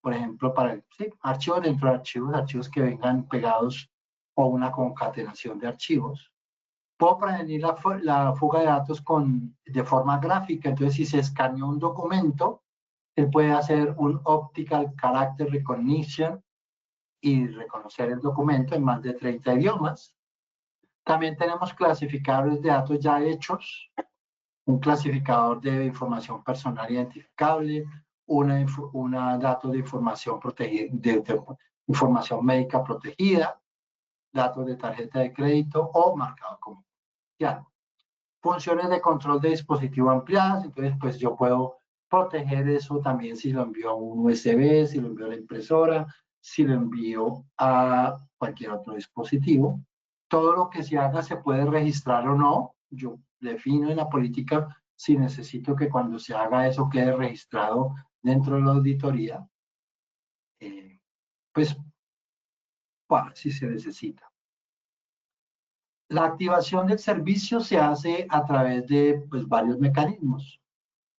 por ejemplo, archivos dentro de archivos que vengan pegados o una concatenación de archivos. Puedo prevenir la fuga de datos de forma gráfica, entonces si se escaneó un documento, él puede hacer un Optical Character Recognition y reconocer el documento en más de 30 idiomas. También tenemos clasificadores de datos ya hechos, un clasificador de información personal identificable, una datos de información protegida, de información médica protegida, datos de tarjeta de crédito o marcado como ya. Funciones de control de dispositivo ampliadas, entonces pues yo puedo proteger eso también si lo envío a un USB, si lo envío a la impresora, si lo envío a cualquier otro dispositivo. Todo lo que se haga se puede registrar o no. Yo defino en la política si necesito que cuando se haga eso quede registrado dentro de la auditoría. Pues, bueno, si se necesita. La activación del servicio se hace a través de varios mecanismos.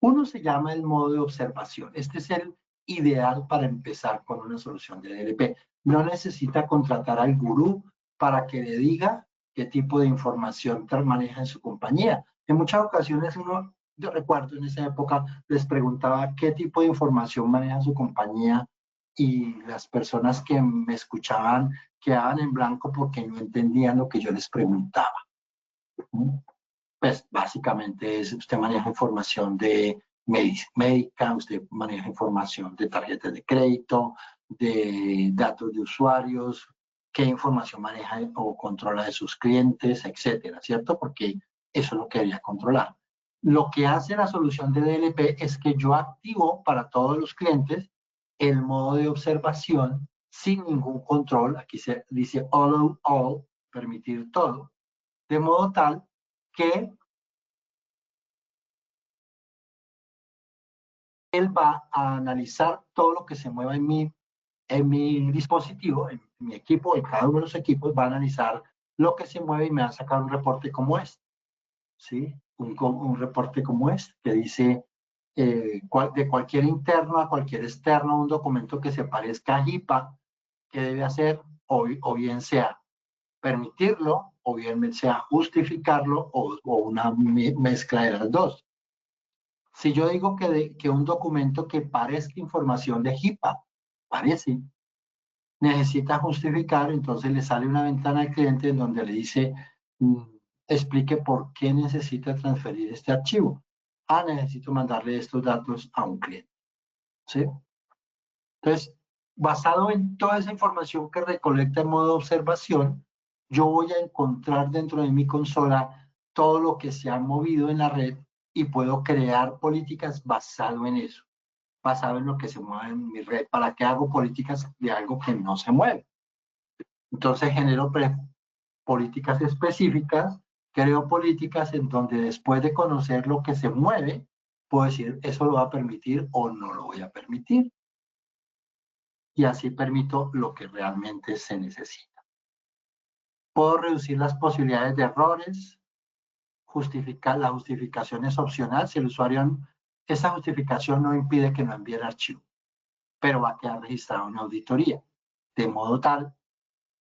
Uno se llama el modo de observación. Este es el ideal para empezar con una solución de DLP. No necesita contratar al gurú para que le diga qué tipo de información maneja en su compañía. En muchas ocasiones yo recuerdo en esa época, les preguntaba qué tipo de información maneja su compañía y las personas que me escuchaban quedaban en blanco porque no entendían lo que yo les preguntaba. Pues básicamente usted maneja información de médica, usted maneja información de tarjetas de crédito, de datos de usuarios, qué información maneja o controla de sus clientes, etcétera, ¿cierto? Porque eso es lo que debería controlar. Lo que hace la solución de DLP es que yo activo para todos los clientes el modo de observación sin ningún control. Aquí se dice all, permitir todo, de modo tal que él va a analizar todo lo que se mueva en mi dispositivo, en mi equipo, en cada uno de los equipos, va a analizar lo que se mueve y me va a sacar un reporte como este, ¿sí? Un reporte como este, que dice de cualquier interno a cualquier externo, un documento que se parezca a HIPAA, que debe hacer, o bien sea permitirlo, o bien sea justificarlo, o una mezcla de las dos. Si yo digo que un documento que parezca información de HIPAA, parece, necesita justificar, entonces le sale una ventana al cliente en donde le dice, explique por qué necesita transferir este archivo. Necesito mandarle estos datos a un cliente. ¿Sí? Entonces, basado en toda esa información que recolecta en modo observación, yo voy a encontrar dentro de mi consola todo lo que se ha movido en la red y puedo crear políticas basado en eso, basado en lo que se mueve en mi red. ¿Para qué hago políticas de algo que no se mueve? Entonces genero políticas específicas, creo políticas en donde después de conocer lo que se mueve, puedo decir, eso lo va a permitir o no lo voy a permitir. Y así permito lo que realmente se necesita. Puedo reducir las posibilidades de errores, la justificación es opcional. Si el usuario, esa justificación no impide que no envíe el archivo, pero va a quedar registrado en auditoría, de modo tal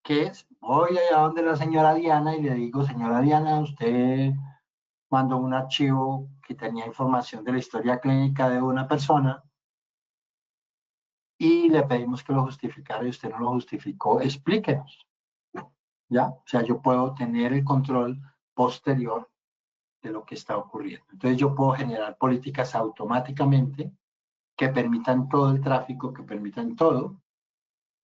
que voy allá donde la señora Diana y le digo, señora Diana, usted mandó un archivo que tenía información de la historia clínica de una persona y le pedimos que lo justificara y usted no lo justificó, explíquenos. ¿Ya? O sea, yo puedo tener el control posterior de lo que está ocurriendo. Entonces yo puedo generar políticas automáticamente que permitan todo el tráfico, que permitan todo.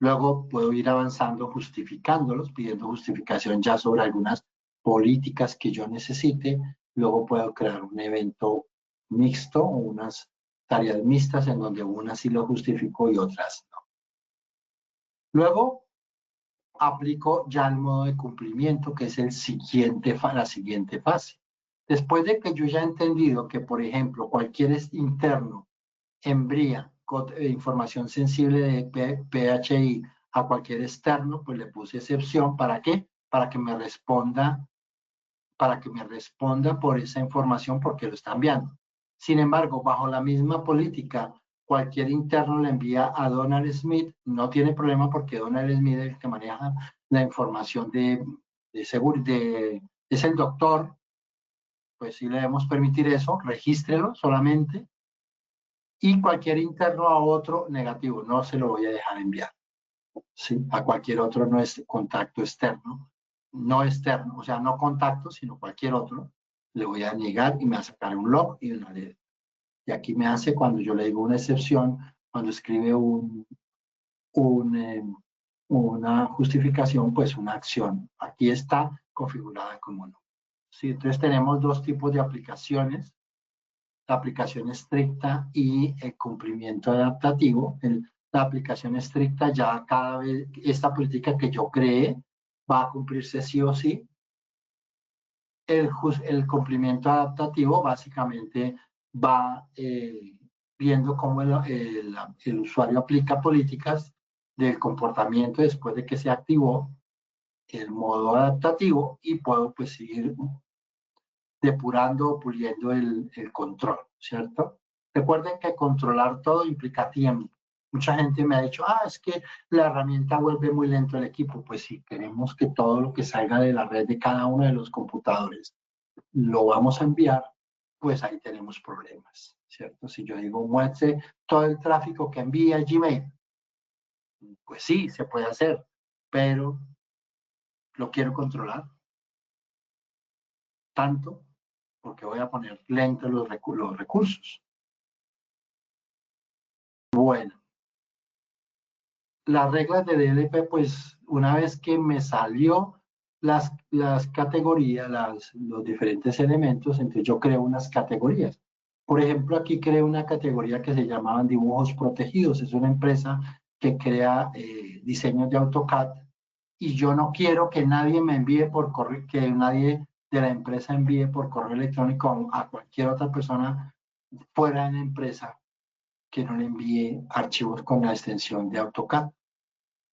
Luego puedo ir avanzando justificándolos, pidiendo justificación ya sobre algunas políticas que yo necesite. Luego puedo crear un evento mixto o unas tareas mixtas en donde unas sí lo justifico y otras no. Luego aplico ya el modo de cumplimiento, que es la siguiente fase. Después de que yo ya he entendido que, por ejemplo, cualquier interno envía información sensible de PHI a cualquier externo, pues le puse excepción. ¿Para qué? Para que me responda por esa información porque lo está enviando. Sin embargo, bajo la misma política, cualquier interno le envía a Donald Smith, no tiene problema porque Donald Smith es el que maneja la información es el doctor, pues sí le debemos permitir eso, regístrelo solamente, y cualquier interno a otro negativo, no se lo voy a dejar enviar, ¿sí? A cualquier otro no es contacto externo, no externo, o sea, no contacto, sino cualquier otro, le voy a negar y me va a sacar un log y una red. Y aquí me hace cuando yo le digo una excepción, cuando escribe una justificación, pues una acción. Aquí está configurada como no. Sí, entonces tenemos dos tipos de aplicaciones, la aplicación estricta y el cumplimiento adaptativo. La aplicación estricta ya cada vez, esta política que yo creé va a cumplirse sí o sí. El cumplimiento adaptativo básicamente va viendo cómo el usuario aplica políticas del comportamiento después de que se activó el modo adaptativo y puedo pues seguir depurando o puliendo el control, ¿cierto? Recuerden que controlar todo implica tiempo. Mucha gente me ha dicho, es que la herramienta vuelve muy lento el equipo. Pues si queremos que todo lo que salga de la red de cada uno de los computadores lo vamos a enviar, pues ahí tenemos problemas, ¿cierto? Si yo digo, muestre todo el tráfico que envía Gmail, pues sí, se puede hacer, pero lo quiero controlar tanto porque voy a poner lento los recursos. Bueno, las reglas de DLP, pues una vez que me salió las categorías, los diferentes elementos, entonces yo creo unas categorías. Por ejemplo, aquí creo una categoría que se llamaban dibujos protegidos. Es una empresa que crea diseños de AutoCAD y yo no quiero que nadie me envíe por correo, que nadie de la empresa envíe por correo electrónico a cualquier otra persona fuera de la empresa que no le envíe archivos con la extensión de AutoCAD,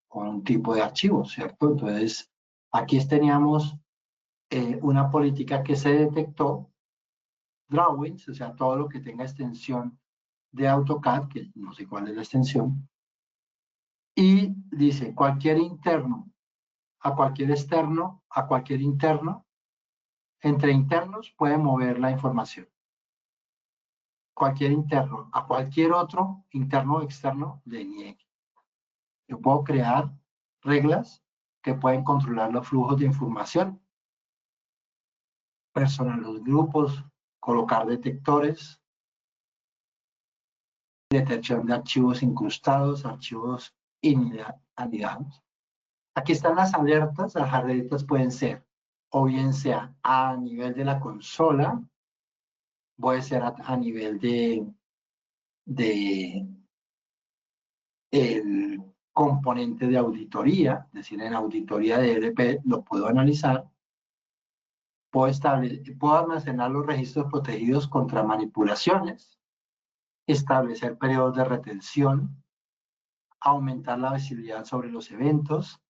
con un tipo de archivo, ¿cierto? Entonces, aquí teníamos una política que se detectó, drawings, o sea, todo lo que tenga extensión de AutoCAD, que no sé cuál es la extensión, y dice, cualquier interno, a cualquier externo, a cualquier interno, entre internos puede mover la información. Cualquier interno, a cualquier otro, interno o externo, le niegue. Yo puedo crear reglas que pueden controlar los flujos de información, personalizar los grupos, colocar detectores, detección de archivos incrustados, archivos anidados. Aquí están las alertas. Las alertas pueden ser, o bien sea a nivel de la consola, puede ser a nivel de el componente de auditoría, es decir, en auditoría de DLP lo puedo analizar. Puedo almacenar los registros protegidos contra manipulaciones, establecer periodos de retención, aumentar la visibilidad sobre los eventos.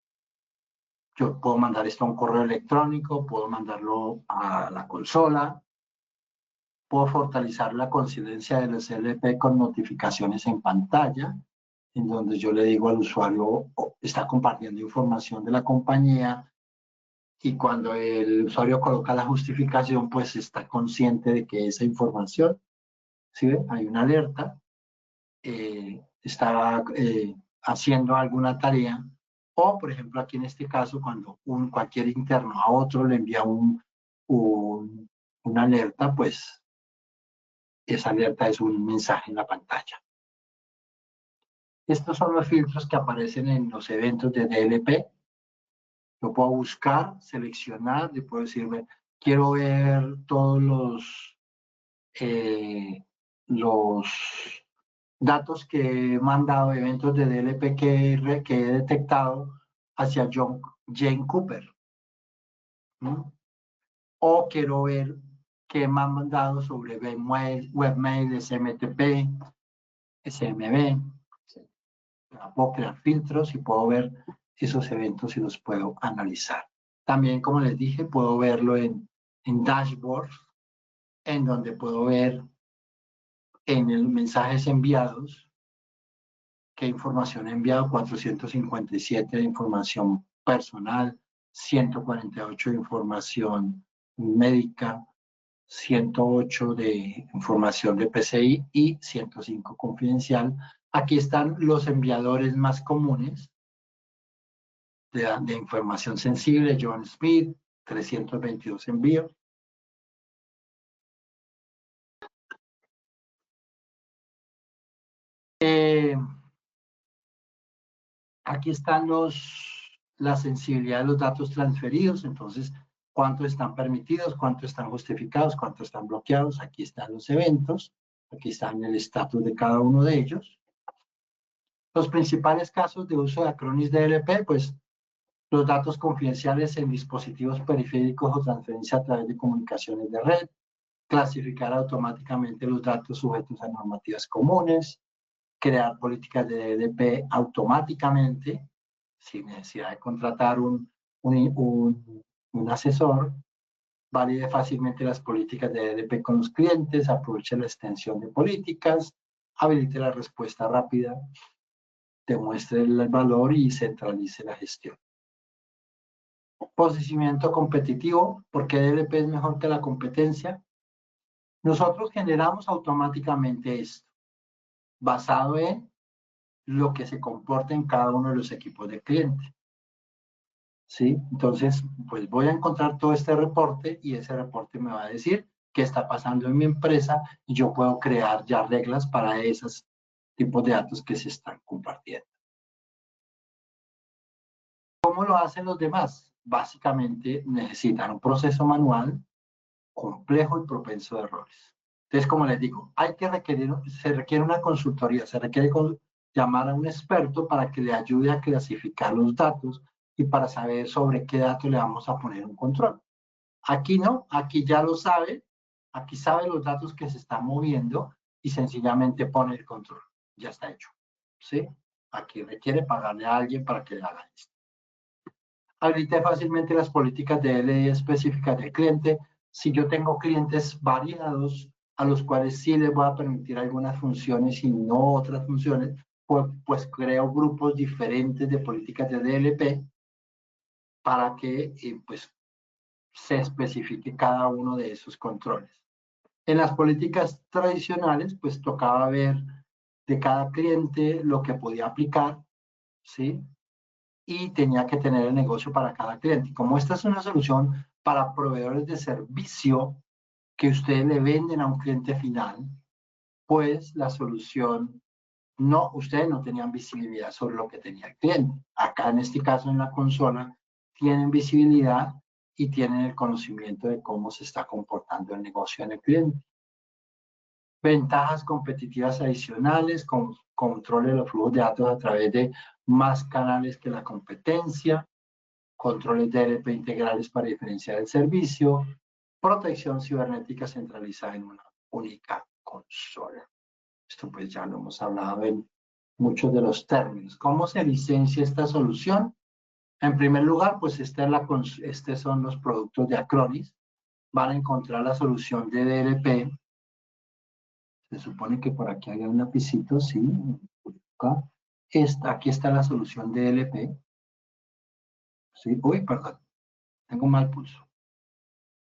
Yo puedo mandar esto a un correo electrónico, puedo mandarlo a la consola, puedo fortalecer la coincidencia de los LP con notificaciones en pantalla, en donde yo le digo al usuario, está compartiendo información de la compañía, y cuando el usuario coloca la justificación, pues está consciente de que esa información, ¿sí ve? Hay una alerta, está haciendo alguna tarea, o por ejemplo aquí en este caso, cuando cualquier interno a otro le envía una alerta, pues esa alerta es un mensaje en la pantalla. Estos son los filtros que aparecen en los eventos de DLP. Yo puedo buscar, seleccionar, y puedo decirme, quiero ver todos los datos que he mandado, eventos de DLP que he detectado hacia Jane Cooper, ¿no? O quiero ver qué me han mandado sobre webmail, SMTP, SMB. Puedo crear filtros y puedo ver esos eventos y los puedo analizar. También, como les dije, puedo verlo en dashboard, en donde puedo ver en los mensajes enviados qué información he enviado: 457 de información personal, 148 de información médica, 108 de información de PCI y 105 confidencial. Aquí están los enviadores más comunes de información sensible: John Smith, 322 envíos. Aquí están la sensibilidad de los datos transferidos. Entonces, cuántos están permitidos, cuántos están justificados, cuántos están bloqueados. Aquí están los eventos, aquí están el estatus de cada uno de ellos. Los principales casos de uso de Acronis DLP, pues los datos confidenciales en dispositivos periféricos o transferencia a través de comunicaciones de red, clasificar automáticamente los datos sujetos a normativas comunes, crear políticas de DLP automáticamente, sin necesidad de contratar un asesor, valide fácilmente las políticas de DLP con los clientes, aproveche la extensión de políticas, habilite la respuesta rápida, demuestre el valor y centralice la gestión. Posicionamiento competitivo. ¿Por qué DLP es mejor que la competencia? Nosotros generamos automáticamente esto, basado en lo que se comporta en cada uno de los equipos de cliente. ¿Sí? Entonces, pues voy a encontrar todo este reporte y ese reporte me va a decir qué está pasando en mi empresa y yo puedo crear ya reglas para esos tipos de datos que se están compartiendo. ¿Cómo lo hacen los demás? Básicamente necesitan un proceso manual complejo y propenso a errores. Entonces, como les digo, se requiere una consultoría, se requiere llamar a un experto para que le ayude a clasificar los datos y para saber sobre qué datos le vamos a poner un control. Aquí no, aquí ya lo sabe, aquí sabe los datos que se están moviendo y sencillamente pone el control. Ya está hecho, ¿sí? Aquí requiere pagarle a alguien para que le haga esto. Habilite fácilmente las políticas de LI específicas del cliente. Si yo tengo clientes variados a los cuales sí les voy a permitir algunas funciones y no otras funciones, pues creo grupos diferentes de políticas de DLP para que pues se especifique cada uno de esos controles. En las políticas tradicionales, pues tocaba ver de cada cliente lo que podía aplicar, ¿sí? Y tenía que tener el negocio para cada cliente. Como esta es una solución para proveedores de servicio que ustedes le venden a un cliente final, pues la solución no, ustedes no tenían visibilidad sobre lo que tenía el cliente. Acá en este caso en la consola tienen visibilidad y tienen el conocimiento de cómo se está comportando el negocio en el cliente. Ventajas competitivas adicionales, control de los flujos de datos a través de más canales que la competencia, controles de DLP integrales para diferenciar el servicio, protección cibernética centralizada en una única consola. Esto pues ya lo hemos hablado en muchos de los términos. ¿Cómo se licencia esta solución? En primer lugar, pues estos son los productos de Acronis. Van a encontrar la solución de DLP. Se supone que por aquí hay un lapicito, sí. Acá. Aquí está la solución de DLP. Sí. Uy, perdón. Tengo mal pulso.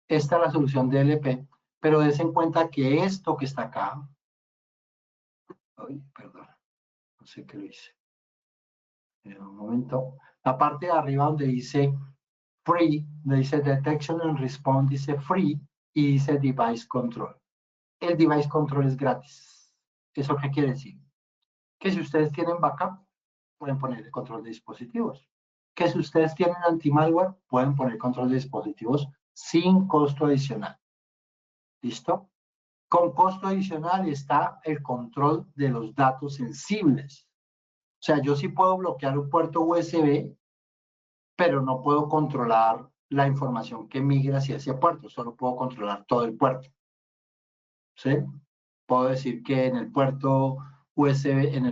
Esta es la solución de DLP, pero des en cuenta que esto que está acá. Uy, perdón. No sé qué lo hice. Un momento. La parte de arriba donde dice free, donde dice detection and response, dice free y dice device control. El device control es gratis. ¿Eso qué quiere decir? Que si ustedes tienen backup, pueden poner el control de dispositivos. Que si ustedes tienen anti-malware, pueden poner control de dispositivos sin costo adicional. ¿Listo? Con costo adicional está el control de los datos sensibles. O sea, yo sí puedo bloquear un puerto USB, pero no puedo controlar la información que migra hacia ese puerto, solo puedo controlar todo el puerto. ¿Sí? Puedo decir que en el puerto USB, en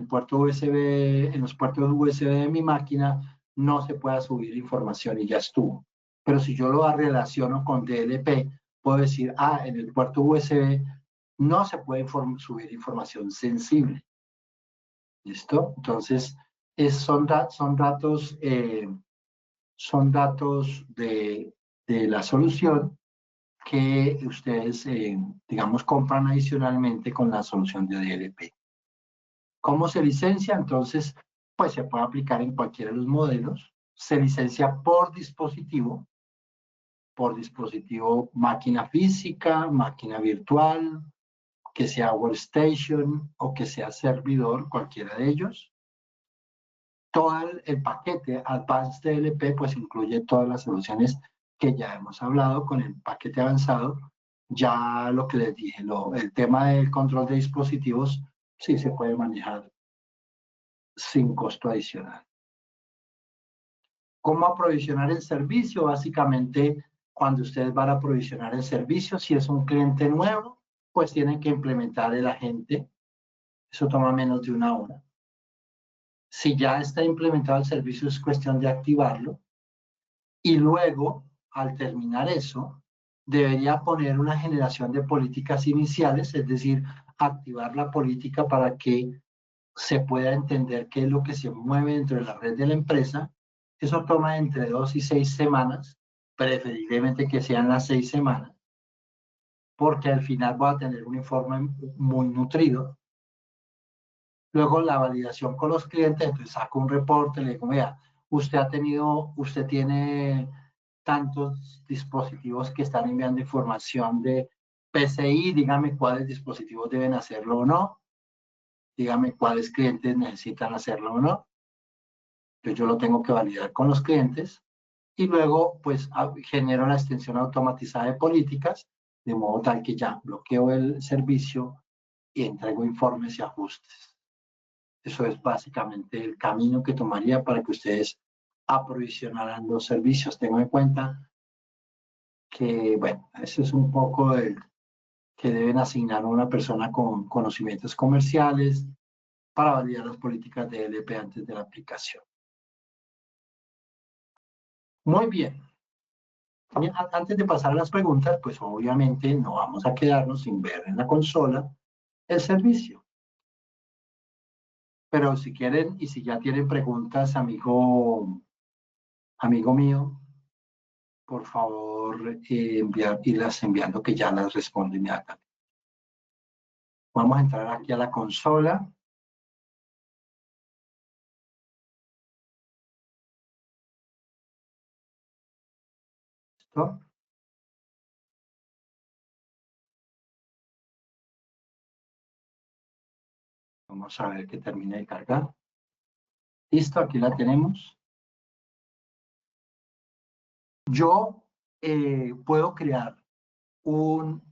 los puertos USB de mi máquina, no se pueda subir información y ya estuvo. Pero si yo lo relaciono con DLP, puedo decir, en el puerto USB no se puede subir información sensible. ¿Listo? Entonces, son datos de la solución que ustedes, digamos, compran adicionalmente con la solución de DLP. ¿Cómo se licencia? Entonces, pues se puede aplicar en cualquiera de los modelos. Se licencia por dispositivo máquina física, máquina virtual, que sea workstation o que sea servidor, cualquiera de ellos. Todo el paquete Advanced DLP pues incluye todas las soluciones que ya hemos hablado con el paquete avanzado. Ya lo que les dije, el tema del control de dispositivos sí se puede manejar sin costo adicional. ¿Cómo aprovisionar el servicio? Básicamente, cuando ustedes van a aprovisionar el servicio, si es un cliente nuevo, pues tienen que implementar el agente. Eso toma menos de una hora. Si ya está implementado el servicio, es cuestión de activarlo. Y luego, al terminar eso, debería poner una generación de políticas iniciales, es decir, activar la política para que se pueda entender qué es lo que se mueve dentro de la red de la empresa. Eso toma entre 2 y 6 semanas, preferiblemente que sean las 6 semanas, porque al final voy a tener un informe muy nutrido. Luego la validación con los clientes, entonces saco un reporte, le digo, vea, usted tiene tantos dispositivos que están enviando información de PCI, dígame cuáles dispositivos deben hacerlo o no, dígame cuáles clientes necesitan hacerlo o no. Entonces yo lo tengo que validar con los clientes y luego pues genero la extensión automatizada de políticas, de modo tal que ya bloqueo el servicio y entrego informes y ajustes. Eso es básicamente el camino que tomaría para que ustedes aprovisionaran los servicios. Tengo en cuenta que, bueno, eso es un poco el que deben asignar a una persona con conocimientos comerciales para validar las políticas de DLP antes de la aplicación. Muy bien. Antes de pasar a las preguntas, pues obviamente no vamos a quedarnos sin ver en la consola el servicio. Pero si quieren y si ya tienen preguntas, amigo mío, por favor, irlas enviando que ya las respondo inmediatamente. Vamos a entrar aquí a la consola. ¿Listo? Vamos a ver que termine de cargar. Listo, aquí la tenemos. Yo puedo crear un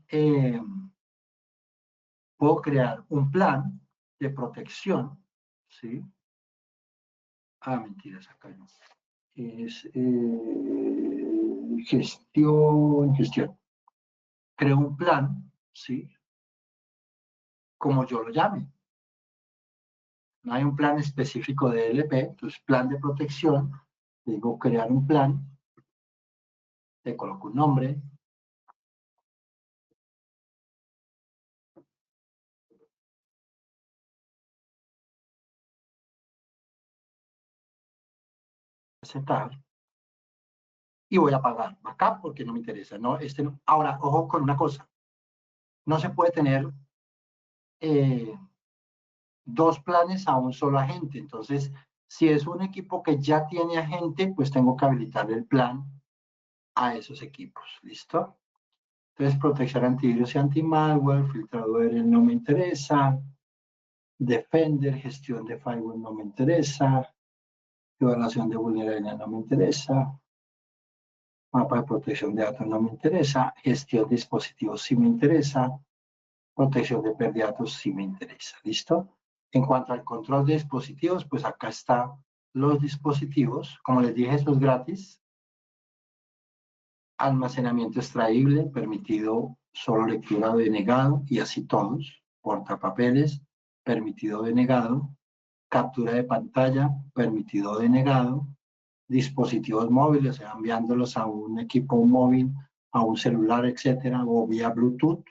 plan de protección, ¿sí? Mentiras, acá no. Es gestión. Creo un plan, ¿sí? Como yo lo llame. No hay un plan específico de LP, entonces plan de protección, digo crear un plan, le coloco un nombre, aceptar, y voy a pagar backup porque no me interesa, ¿no? No. Ahora, ojo con una cosa, no se puede tener dos planes a un solo agente, entonces, si es un equipo que ya tiene agente, pues tengo que habilitar el plan a esos equipos, ¿listo? Entonces, protección antivirus y anti-malware, filtrador no me interesa, Defender, gestión de firewall no me interesa, evaluación de vulnerabilidad no me interesa, mapa de protección de datos no me interesa, gestión de dispositivos sí me interesa, protección de pérdida de datos sí me interesa, ¿listo? En cuanto al control de dispositivos, pues acá están los dispositivos, como les dije, esto es gratis, almacenamiento extraíble, permitido solo lectura denegado, y así todos, portapapeles, permitido denegado, captura de pantalla, permitido denegado, dispositivos móviles, o sea, enviándolos a un equipo móvil, a un celular, etcétera, o vía Bluetooth.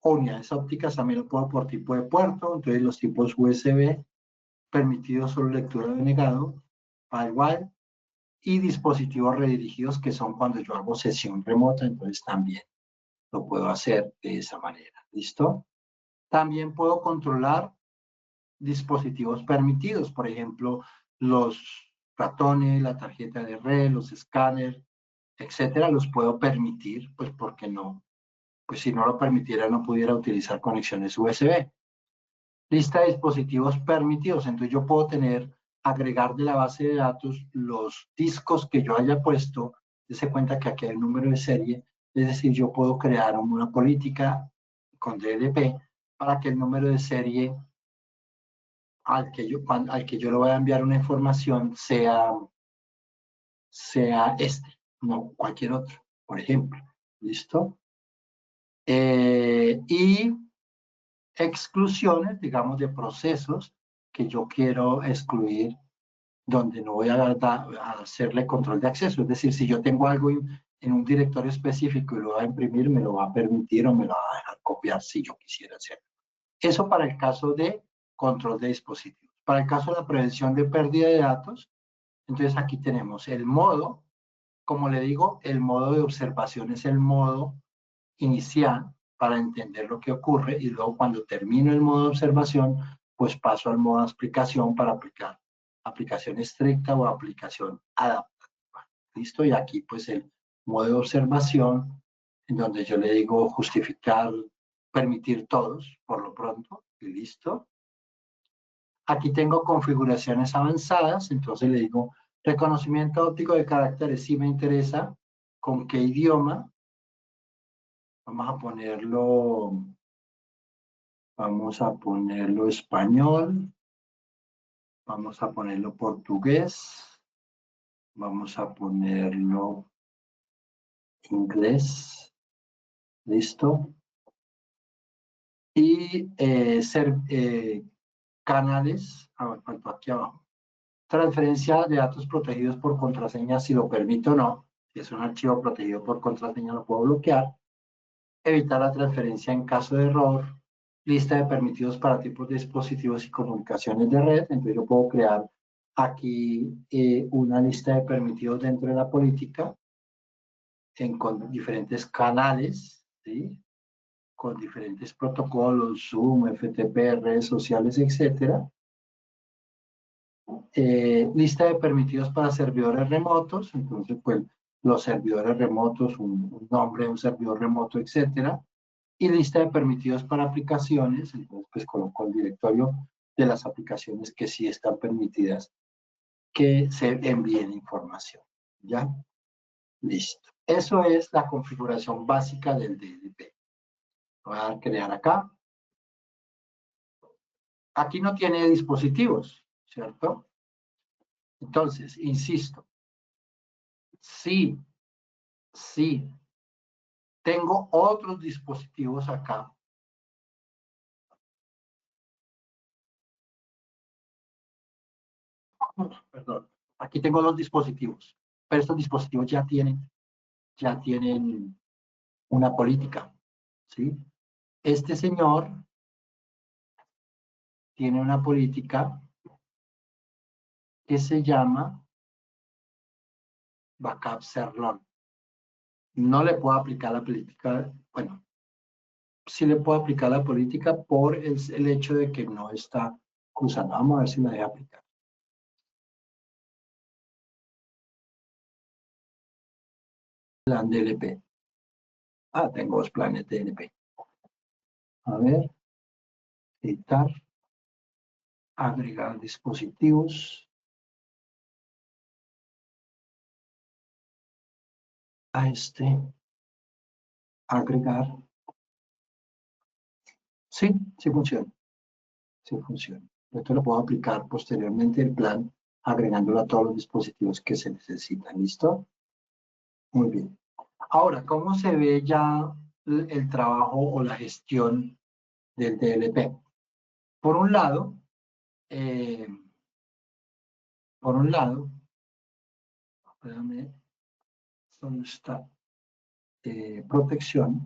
Unidades ópticas también lo puedo por tipo de puerto, entonces los tipos USB, permitido solo lectura denegado, firewall, y dispositivos redirigidos, que son cuando yo hago sesión remota, entonces también lo puedo hacer de esa manera. ¿Listo? También puedo controlar dispositivos permitidos, por ejemplo, los ratones, la tarjeta de red, los escáneres, etcétera, los puedo permitir, pues porque no, pues si no lo permitiera no pudiera utilizar conexiones USB. Lista de dispositivos permitidos, entonces yo puedo agregar de la base de datos los discos que yo haya puesto, dése cuenta que aquí hay un número de serie, es decir, yo puedo crear una política con DLP para que el número de serie al que yo le voy a enviar una información sea no cualquier otro, por ejemplo. ¿Listo? Y exclusiones, digamos, de procesos que yo quiero excluir donde no voy a hacerle control de acceso. Es decir, si yo tengo algo en un directorio específico y lo voy a imprimir, me lo va a permitir o me lo va a dejar copiar si yo quisiera hacerlo. Eso para el caso de control de dispositivos. Para el caso de la prevención de pérdida de datos, entonces aquí tenemos el modo, como le digo, el modo de observación es el modo inicial para entender lo que ocurre y luego cuando termino el modo de observación, pues paso al modo de aplicación para aplicar aplicación estricta o aplicación adaptativa. ¿Listo? Y aquí pues el modo de observación en donde yo le digo justificar, permitir todos por lo pronto, y listo. Aquí tengo configuraciones avanzadas, entonces le digo reconocimiento óptico de caracteres, si me interesa, con qué idioma. Vamos a ponerlo español, vamos a ponerlo portugués, vamos a ponerlo inglés, listo. Y canales, aquí abajo. Transferencia de datos protegidos por contraseña, si lo permito o no. Si es un archivo protegido por contraseña, lo puedo bloquear. Evitar la transferencia en caso de error. Lista de permitidos para tipos de dispositivos y comunicaciones de red. Entonces yo puedo crear aquí una lista de permitidos dentro de la política con diferentes canales, ¿sí? Con diferentes protocolos, Zoom, FTP, redes sociales, etcétera. Lista de permitidos para servidores remotos, entonces pues los servidores remotos, un nombre de un servidor remoto, etcétera. y lista de permitidos para aplicaciones. Entonces, pues coloco el directorio de las aplicaciones que sí están permitidas que se envíen información. ¿Ya? Listo. Eso es la configuración básica del DLP. Voy a crear acá. Aquí no tiene dispositivos, ¿cierto? Entonces, insisto, sí, tengo otros dispositivos acá. Perdón, aquí tengo dos dispositivos, pero estos dispositivos ya tienen una política, ¿sí? Este señor tiene una política que se llama Backup Serlon. No le puedo aplicar la política, bueno, sí le puedo aplicar la política por el hecho de que no está cruzando. Vamos a ver si me deja aplicar. Plan DLP. Ah, tengo dos planes DLP. A ver, editar, agregar dispositivos. A este, agregar. Sí, sí funciona. Sí funciona. Esto lo puedo aplicar posteriormente el plan, agregándolo a todos los dispositivos que se necesitan. ¿Listo? Muy bien. Ahora, ¿cómo se ve ya el trabajo o la gestión del DLP? Por un lado, espérame, ¿dónde está? Protección.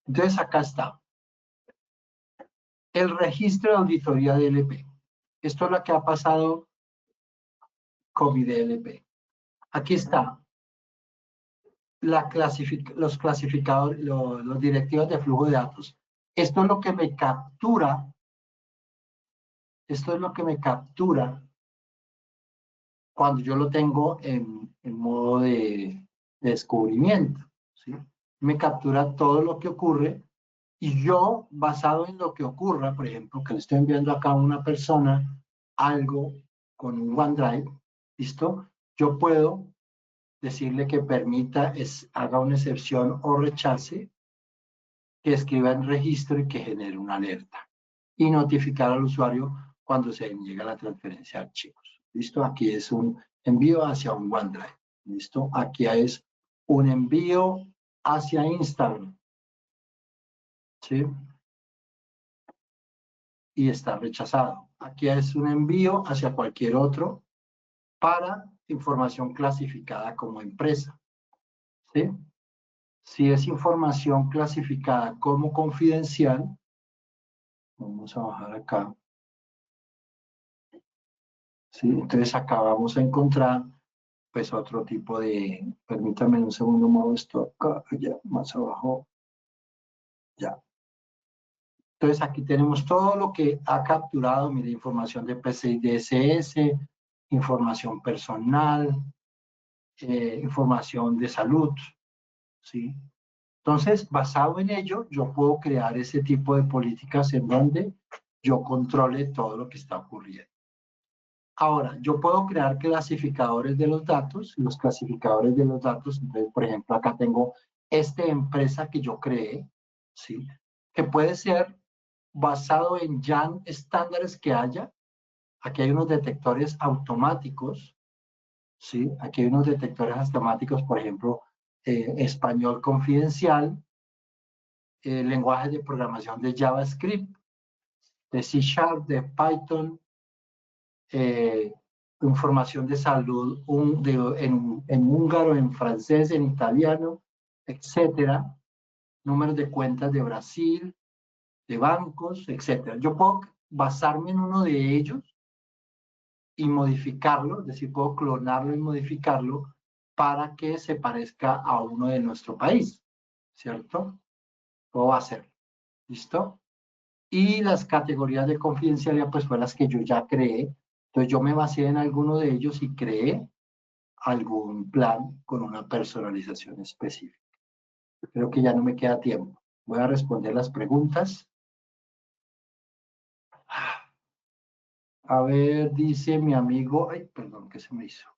Entonces, acá está. El registro de auditoría DLP. Esto es lo que ha pasado con mi DLP. Aquí está los clasificadores, los directivos de flujo de datos. Esto es lo que me captura, cuando yo lo tengo en modo de descubrimiento, ¿sí? Me captura todo lo que ocurre y yo, basado en lo que ocurra, por ejemplo, que le estoy enviando acá a una persona algo con un OneDrive, ¿listo? Yo puedo decirle que permita, haga una excepción o rechace, que escriba en registro y que genere una alerta. Y notificar al usuario cuando se niega la transferencia de archivos. ¿Listo? Aquí es un envío hacia un OneDrive. ¿Listo? Aquí es un envío hacia Instagram. ¿Sí? Y está rechazado. Aquí es un envío hacia cualquier otro para información clasificada como empresa. ¿Sí? Si es información clasificada como confidencial, vamos a bajar acá. ¿Sí? Entonces acá vamos a encontrar pues otro tipo de, permítame un segundo, modo esto acá, allá, más abajo, ya. Entonces aquí tenemos todo lo que ha capturado, mire, información de PCI DSS, información personal, información de salud, ¿sí? Entonces, basado en ello, yo puedo crear ese tipo de políticas en donde yo controle todo lo que está ocurriendo. Ahora, yo puedo crear clasificadores de los datos. Los clasificadores de los datos, entonces, por ejemplo, acá tengo esta empresa que yo creé, ¿sí? Que puede ser basado en ya estándares que haya. Aquí hay unos detectores automáticos, ¿sí? Aquí hay unos detectores automáticos, por ejemplo, español confidencial, lenguajes de programación de JavaScript, de C#, de Python, información de salud en húngaro, en francés, en italiano, etcétera, números de cuentas de Brasil, de bancos, etcétera. Yo puedo basarme en uno de ellos y modificarlo, es decir, puedo clonarlo y modificarlo para que se parezca a uno de nuestro país, ¿cierto? Puedo hacerlo, ¿listo? Y las categorías de confidencialidad, pues fueron las que yo ya creé. Entonces yo me basé en alguno de ellos y creé algún plan con una personalización específica. Creo que ya no me queda tiempo. Voy a responder las preguntas. A ver, dice mi amigo, ay, perdón, ¿qué se me hizo?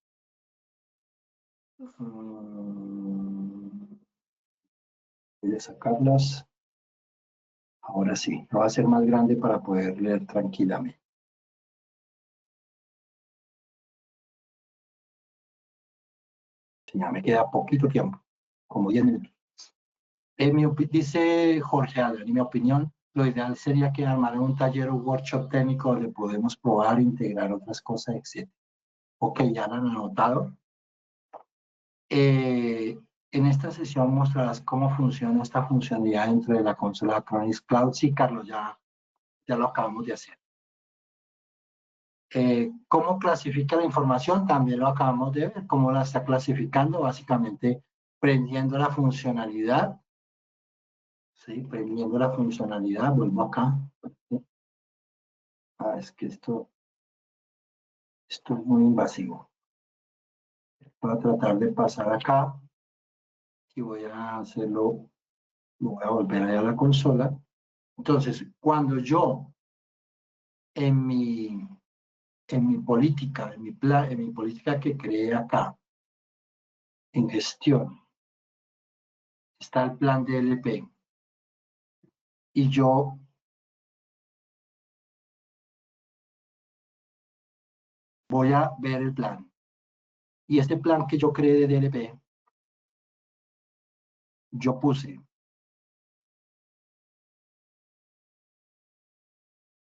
Voy a sacarlas. Ahora sí, lo voy a hacer más grande para poder leer tranquilamente. Ya me queda poquito tiempo, como 10 minutos. Dice Jorge Adrián, en mi opinión, lo ideal sería que armaran un taller o workshop técnico donde podemos probar, integrar otras cosas, etc. Ok, ya lo han anotado. En esta sesión mostrarás cómo funciona esta funcionalidad dentro de la consola Acronis Cloud. Sí, Carlos, ya lo acabamos de hacer. ¿Cómo clasifica la información? También lo acabamos de ver, cómo la está clasificando, básicamente prendiendo la funcionalidad. Sí, prendiendo la funcionalidad, vuelvo acá. Es que esto es muy invasivo. Voy a tratar de pasar acá y voy a hacerlo, voy a volver allá a la consola. Entonces, cuando yo en mi política, en mi política que creé acá, en gestión, está el plan DLP, y yo voy a ver el plan. Y este plan que yo creé de DLP, yo puse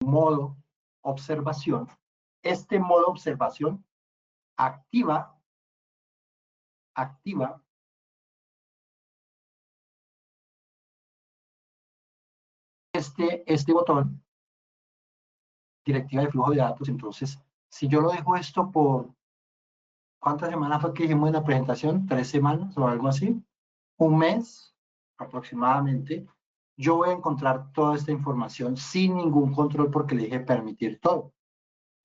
modo observación. Este modo observación activa este botón, directiva de flujo de datos. Entonces, si yo lo dejo esto por, ¿cuántas semanas fue que dijimos en la presentación? 3 semanas o algo así, un mes aproximadamente, yo voy a encontrar toda esta información sin ningún control porque le dije permitir todo.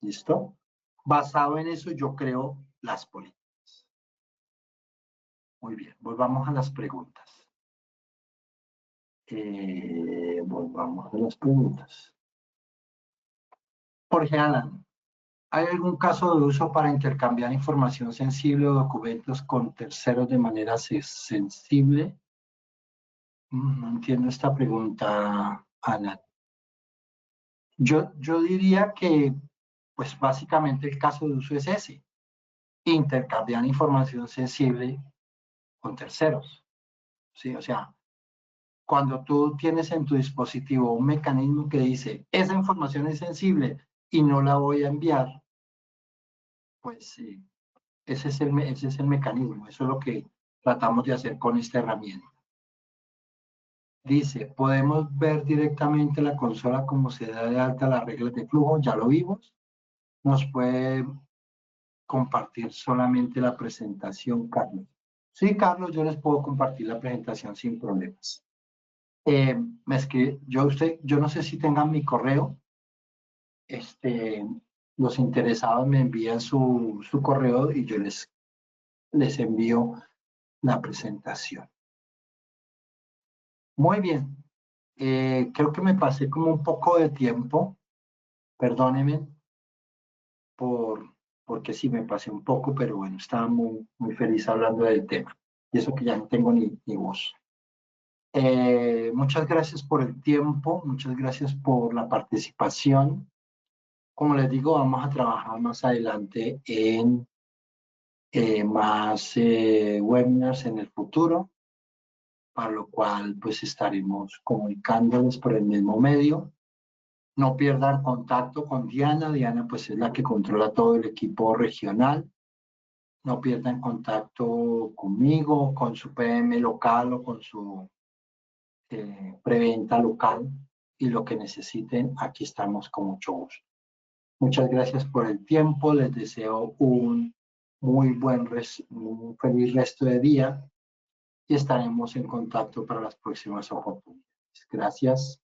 ¿Listo? Basado en eso, yo creo las políticas. Muy bien, volvamos a las preguntas. Volvamos a las preguntas. Jorge Alan, ¿hay algún caso de uso para intercambiar información sensible o documentos con terceros de manera sensible? No entiendo esta pregunta, Ana. Yo diría que, pues básicamente el caso de uso es ese. Intercambiar información sensible con terceros. ¿Sí? O sea, cuando tú tienes en tu dispositivo un mecanismo que dice, esa información es sensible y no la voy a enviar, pues sí, ese es el mecanismo, eso es lo que tratamos de hacer con esta herramienta. Dice, podemos ver directamente la consola como se da de alta las reglas de flujo, ya lo vimos. Nos puede compartir solamente la presentación, Carlos. Sí, Carlos, yo les puedo compartir la presentación sin problemas. Me escribe, yo no sé si tengan mi correo. Los interesados me envían su correo y yo les envío la presentación. Muy bien. Creo que me pasé como un poco de tiempo. Perdónenme porque sí me pasé un poco, pero bueno, estaba muy feliz hablando del tema. Y eso que ya no tengo ni voz. Muchas gracias por el tiempo, muchas gracias por la participación. Como les digo, vamos a trabajar más adelante en más webinars en el futuro, para lo cual pues estaremos comunicándoles por el mismo medio. No pierdan contacto con Diana. Diana pues es la que controla todo el equipo regional. No pierdan contacto conmigo, con su PM local o con su preventa local, y lo que necesiten, aquí estamos con mucho gusto. Muchas gracias por el tiempo. Les deseo un feliz resto de día y estaremos en contacto para las próximas oportunidades. Gracias.